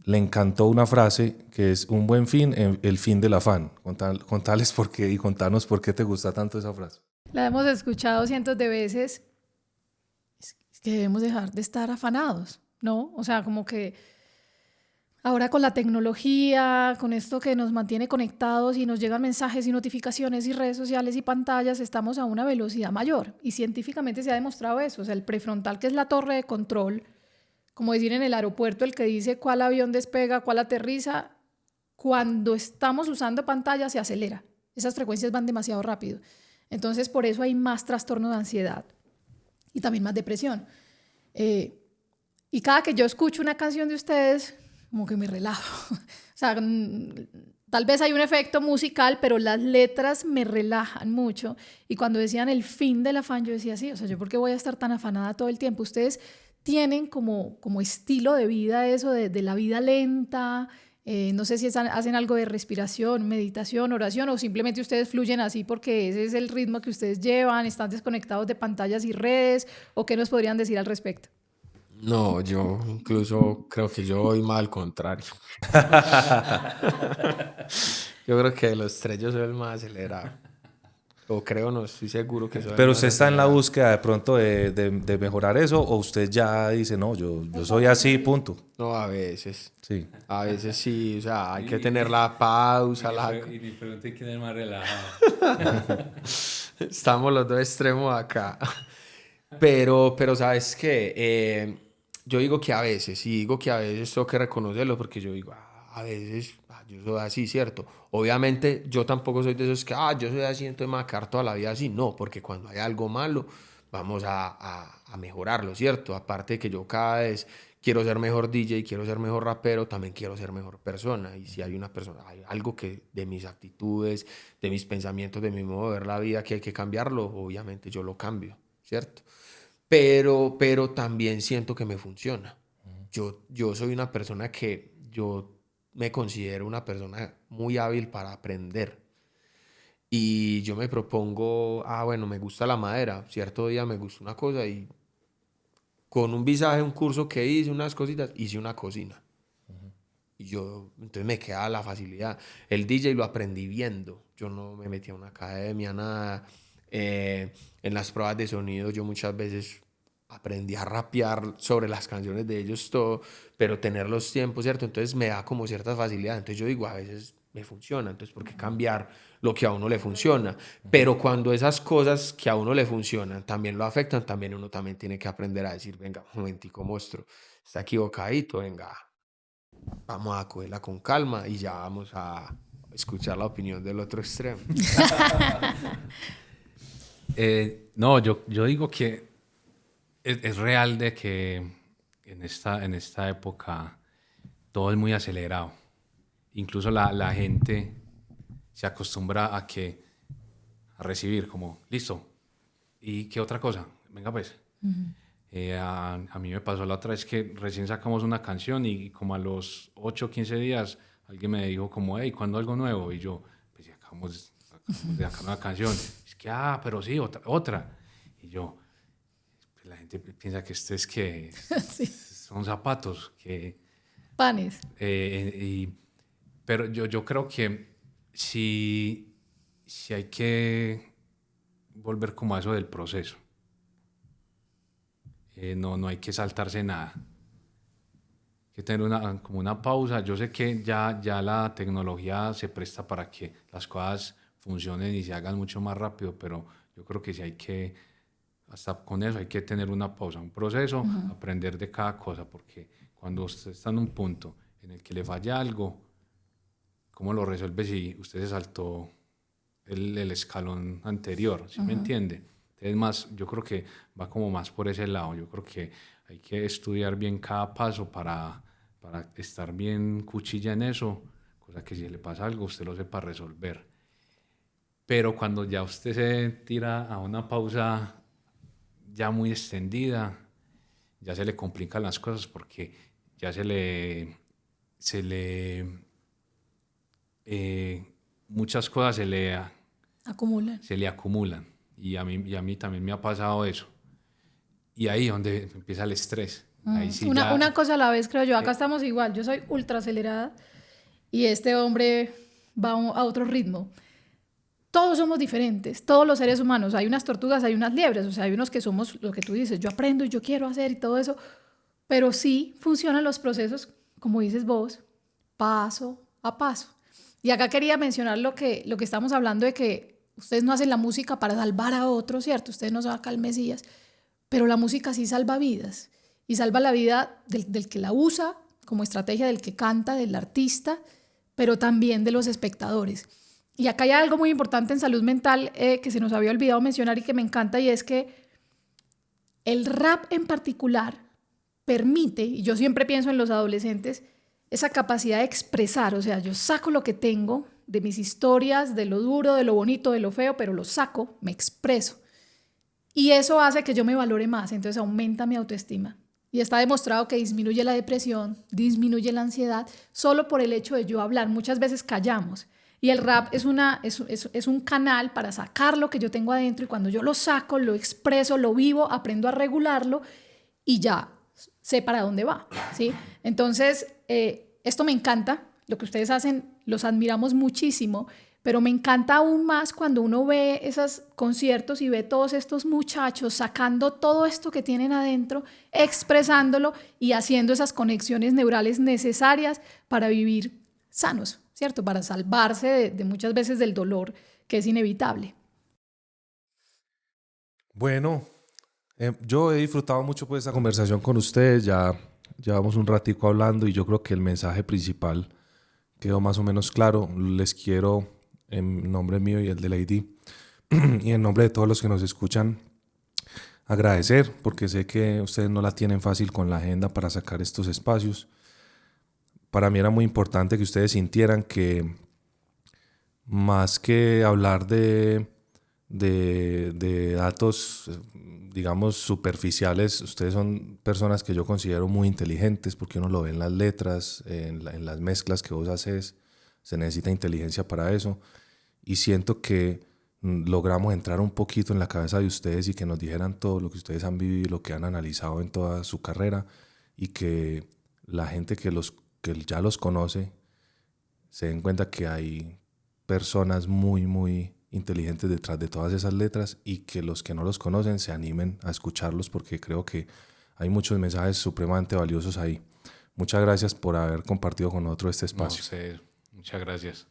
Speaker 1: le encantó una frase que es un buen fin, el fin del afán. Contales por qué y contanos por qué te gusta tanto esa frase.
Speaker 4: La hemos escuchado cientos de veces. Es que debemos dejar de estar afanados, ¿no? O sea, como que ahora con la tecnología, con esto que nos mantiene conectados y nos llegan mensajes y notificaciones y redes sociales y pantallas, estamos a una velocidad mayor. Y científicamente se ha demostrado eso. O sea, el prefrontal, que es la torre de control, como decir en el aeropuerto, el que dice cuál avión despega, cuál aterriza, cuando estamos usando pantalla se acelera. Esas frecuencias van demasiado rápido. Entonces, por eso hay más trastorno de ansiedad y también más depresión. Y cada que yo escucho una canción de ustedes, como que me relajo. O sea, tal vez hay un efecto musical, pero las letras me relajan mucho. Y cuando decían el fin del afán, yo decía, sí, o sea, ¿yo por qué voy a estar tan afanada todo el tiempo? Ustedes tienen como estilo de vida eso de la vida lenta. No sé si hacen algo de respiración, meditación, oración, o simplemente ustedes fluyen así porque ese es el ritmo que ustedes llevan, están desconectados de pantallas y redes, o qué nos podrían decir al respecto.
Speaker 2: No, yo incluso creo que yo voy más al contrario. Yo creo que de los tres yo soy el más acelerado. O creo, no estoy seguro que soy el
Speaker 1: Pero
Speaker 2: más
Speaker 1: usted está en la
Speaker 2: acelerado.
Speaker 1: búsqueda de pronto de mejorar eso, o usted ya dice, no, yo soy así, punto.
Speaker 2: No, a veces.
Speaker 1: Sí.
Speaker 2: A veces sí, o sea, hay que tener la pausa.
Speaker 3: Y mi pregunta es quién es más relajado.
Speaker 2: Estamos los dos extremos acá. Pero ¿sabes qué? Yo digo que a veces, y digo que a veces tengo que reconocerlo porque yo digo, a veces yo soy así, ¿cierto? Obviamente yo tampoco soy de esos que, yo soy así, entonces me voy a quedar toda la vida así. No, porque cuando hay algo malo, vamos a mejorarlo, ¿cierto? Aparte de que yo cada vez quiero ser mejor DJ, quiero ser mejor rapero, también quiero ser mejor persona. Y si hay una persona, hay algo que de mis actitudes, de mis pensamientos, de mi modo de ver la vida que hay que cambiarlo, obviamente yo lo cambio, ¿cierto? Pero también siento que me funciona. Yo soy una persona yo me considero una persona muy hábil para aprender. y yo me propongo, bueno, me gusta la madera, cierto día me gusta una cosa y con un visaje, un curso que hice, unas cositas, hice una cocina. Y entonces me queda la facilidad. El DJ lo aprendí viendo. Yo no me metí a una academia, nada. En las pruebas de sonido yo muchas veces aprendí a rapear sobre las canciones de ellos, todo, pero tener los tiempos, ¿cierto? Entonces me da como cierta facilidad. Entonces yo digo, a veces me funciona, entonces ¿por qué cambiar lo que a uno le funciona? Pero cuando esas cosas que a uno le funcionan también lo afectan, también uno también tiene que aprender a decir, venga, un momentico, monstruo, está equivocadito, venga, vamos a cogerla con calma y ya vamos a escuchar la opinión del otro extremo.
Speaker 3: No, yo digo que es real de que en esta época todo es muy acelerado. Incluso la gente se acostumbra a recibir como, listo, ¿y qué otra cosa? Venga pues. A mí me pasó la otra vez que recién sacamos una canción y como a los 8 o 15 días alguien me dijo como, hey, ¿cuándo algo nuevo? Y yo, pues ya acabamos de sacar una canción. Es que, pero sí, otra. Y yo, pues la gente piensa que es que
Speaker 4: Sí.
Speaker 3: son zapatos, que...
Speaker 4: Panes.
Speaker 3: Pero yo creo que si hay que volver como a eso del proceso. No hay que saltarse nada. Hay que tener como una pausa. Yo sé que ya la tecnología se presta para que las cosas funcionen y se hagan mucho más rápido, pero yo creo que sí hay que, hasta con eso hay que tener una pausa, un proceso, aprender de cada cosa, porque cuando usted está en un punto en el que le falla algo, ¿cómo lo resuelve si usted se saltó el escalón anterior? ¿Sí me entiende? Es más, yo creo que va como más por ese lado. Yo creo que hay que estudiar bien cada paso para estar bien cuchilla en eso, cosa que si le pasa algo usted lo sepa resolver. Pero cuando ya usted se tira a una pausa ya muy extendida, ya se le complican las cosas porque ya muchas cosas se le acumulan. Y a mí también me ha pasado eso. Y ahí es donde empieza el estrés. Ahí sí
Speaker 4: una cosa a la vez, creo yo. Acá estamos igual. Yo soy ultra acelerada y este hombre va a otro ritmo. Todos somos diferentes, todos los seres humanos. Hay unas tortugas, hay unas liebres. O sea, hay unos que somos lo que tú dices. Yo aprendo y yo quiero hacer y todo eso. Pero sí funcionan los procesos, como dices vos, paso a paso. Y acá quería mencionar lo que estamos hablando de que ustedes no hacen la música para salvar a otros, ¿cierto? Ustedes no sacan al Mesías, pero la música sí salva vidas. Y salva la vida del que la usa como estrategia, del que canta, del artista, pero también de los espectadores. Y acá hay algo muy importante en salud mental que se nos había olvidado mencionar y que me encanta, y es que el rap en particular permite, y yo siempre pienso en los adolescentes, esa capacidad de expresar. O sea, yo saco lo que tengo de mis historias, de lo duro, de lo bonito, de lo feo, pero lo saco, me expreso. Y eso hace que yo me valore más, entonces aumenta mi autoestima. Y está demostrado que disminuye la depresión, disminuye la ansiedad, solo por el hecho de yo hablar. Muchas veces callamos. Y el rap es un canal para sacar lo que yo tengo adentro, y cuando yo lo saco, lo expreso, lo vivo, aprendo a regularlo y ya sé para dónde va, ¿sí? Entonces, esto me encanta, lo que ustedes hacen, los admiramos muchísimo, pero me encanta aún más cuando uno ve esos conciertos y ve todos estos muchachos sacando todo esto que tienen adentro, expresándolo y haciendo esas conexiones neurales necesarias para vivir sanos, ¿cierto? Para salvarse de muchas veces del dolor que es inevitable.
Speaker 1: Bueno, yo he disfrutado mucho pues esta conversación con ustedes. Ya llevamos un ratico hablando y yo creo que el mensaje principal quedó más o menos claro. Les quiero, en nombre mío y el de Lady y en nombre de todos los que nos escuchan, agradecer, porque sé que ustedes no la tienen fácil con la agenda para sacar estos espacios. Para mí era muy importante que ustedes sintieran que más que hablar de datos, digamos, superficiales, ustedes son personas que yo considero muy inteligentes, porque uno lo ve en las letras, en las mezclas que vos haces, se necesita inteligencia para eso. y siento que logramos entrar un poquito en la cabeza de ustedes y que nos dijeran todo lo que ustedes han vivido y lo que han analizado en toda su carrera, y que la gente que ya los conoce se den cuenta que hay personas muy, muy inteligentes detrás de todas esas letras, y que los que no los conocen se animen a escucharlos, porque creo que hay muchos mensajes supremamente valiosos ahí. Muchas gracias por haber compartido con nosotros este espacio.
Speaker 3: No sé, muchas gracias.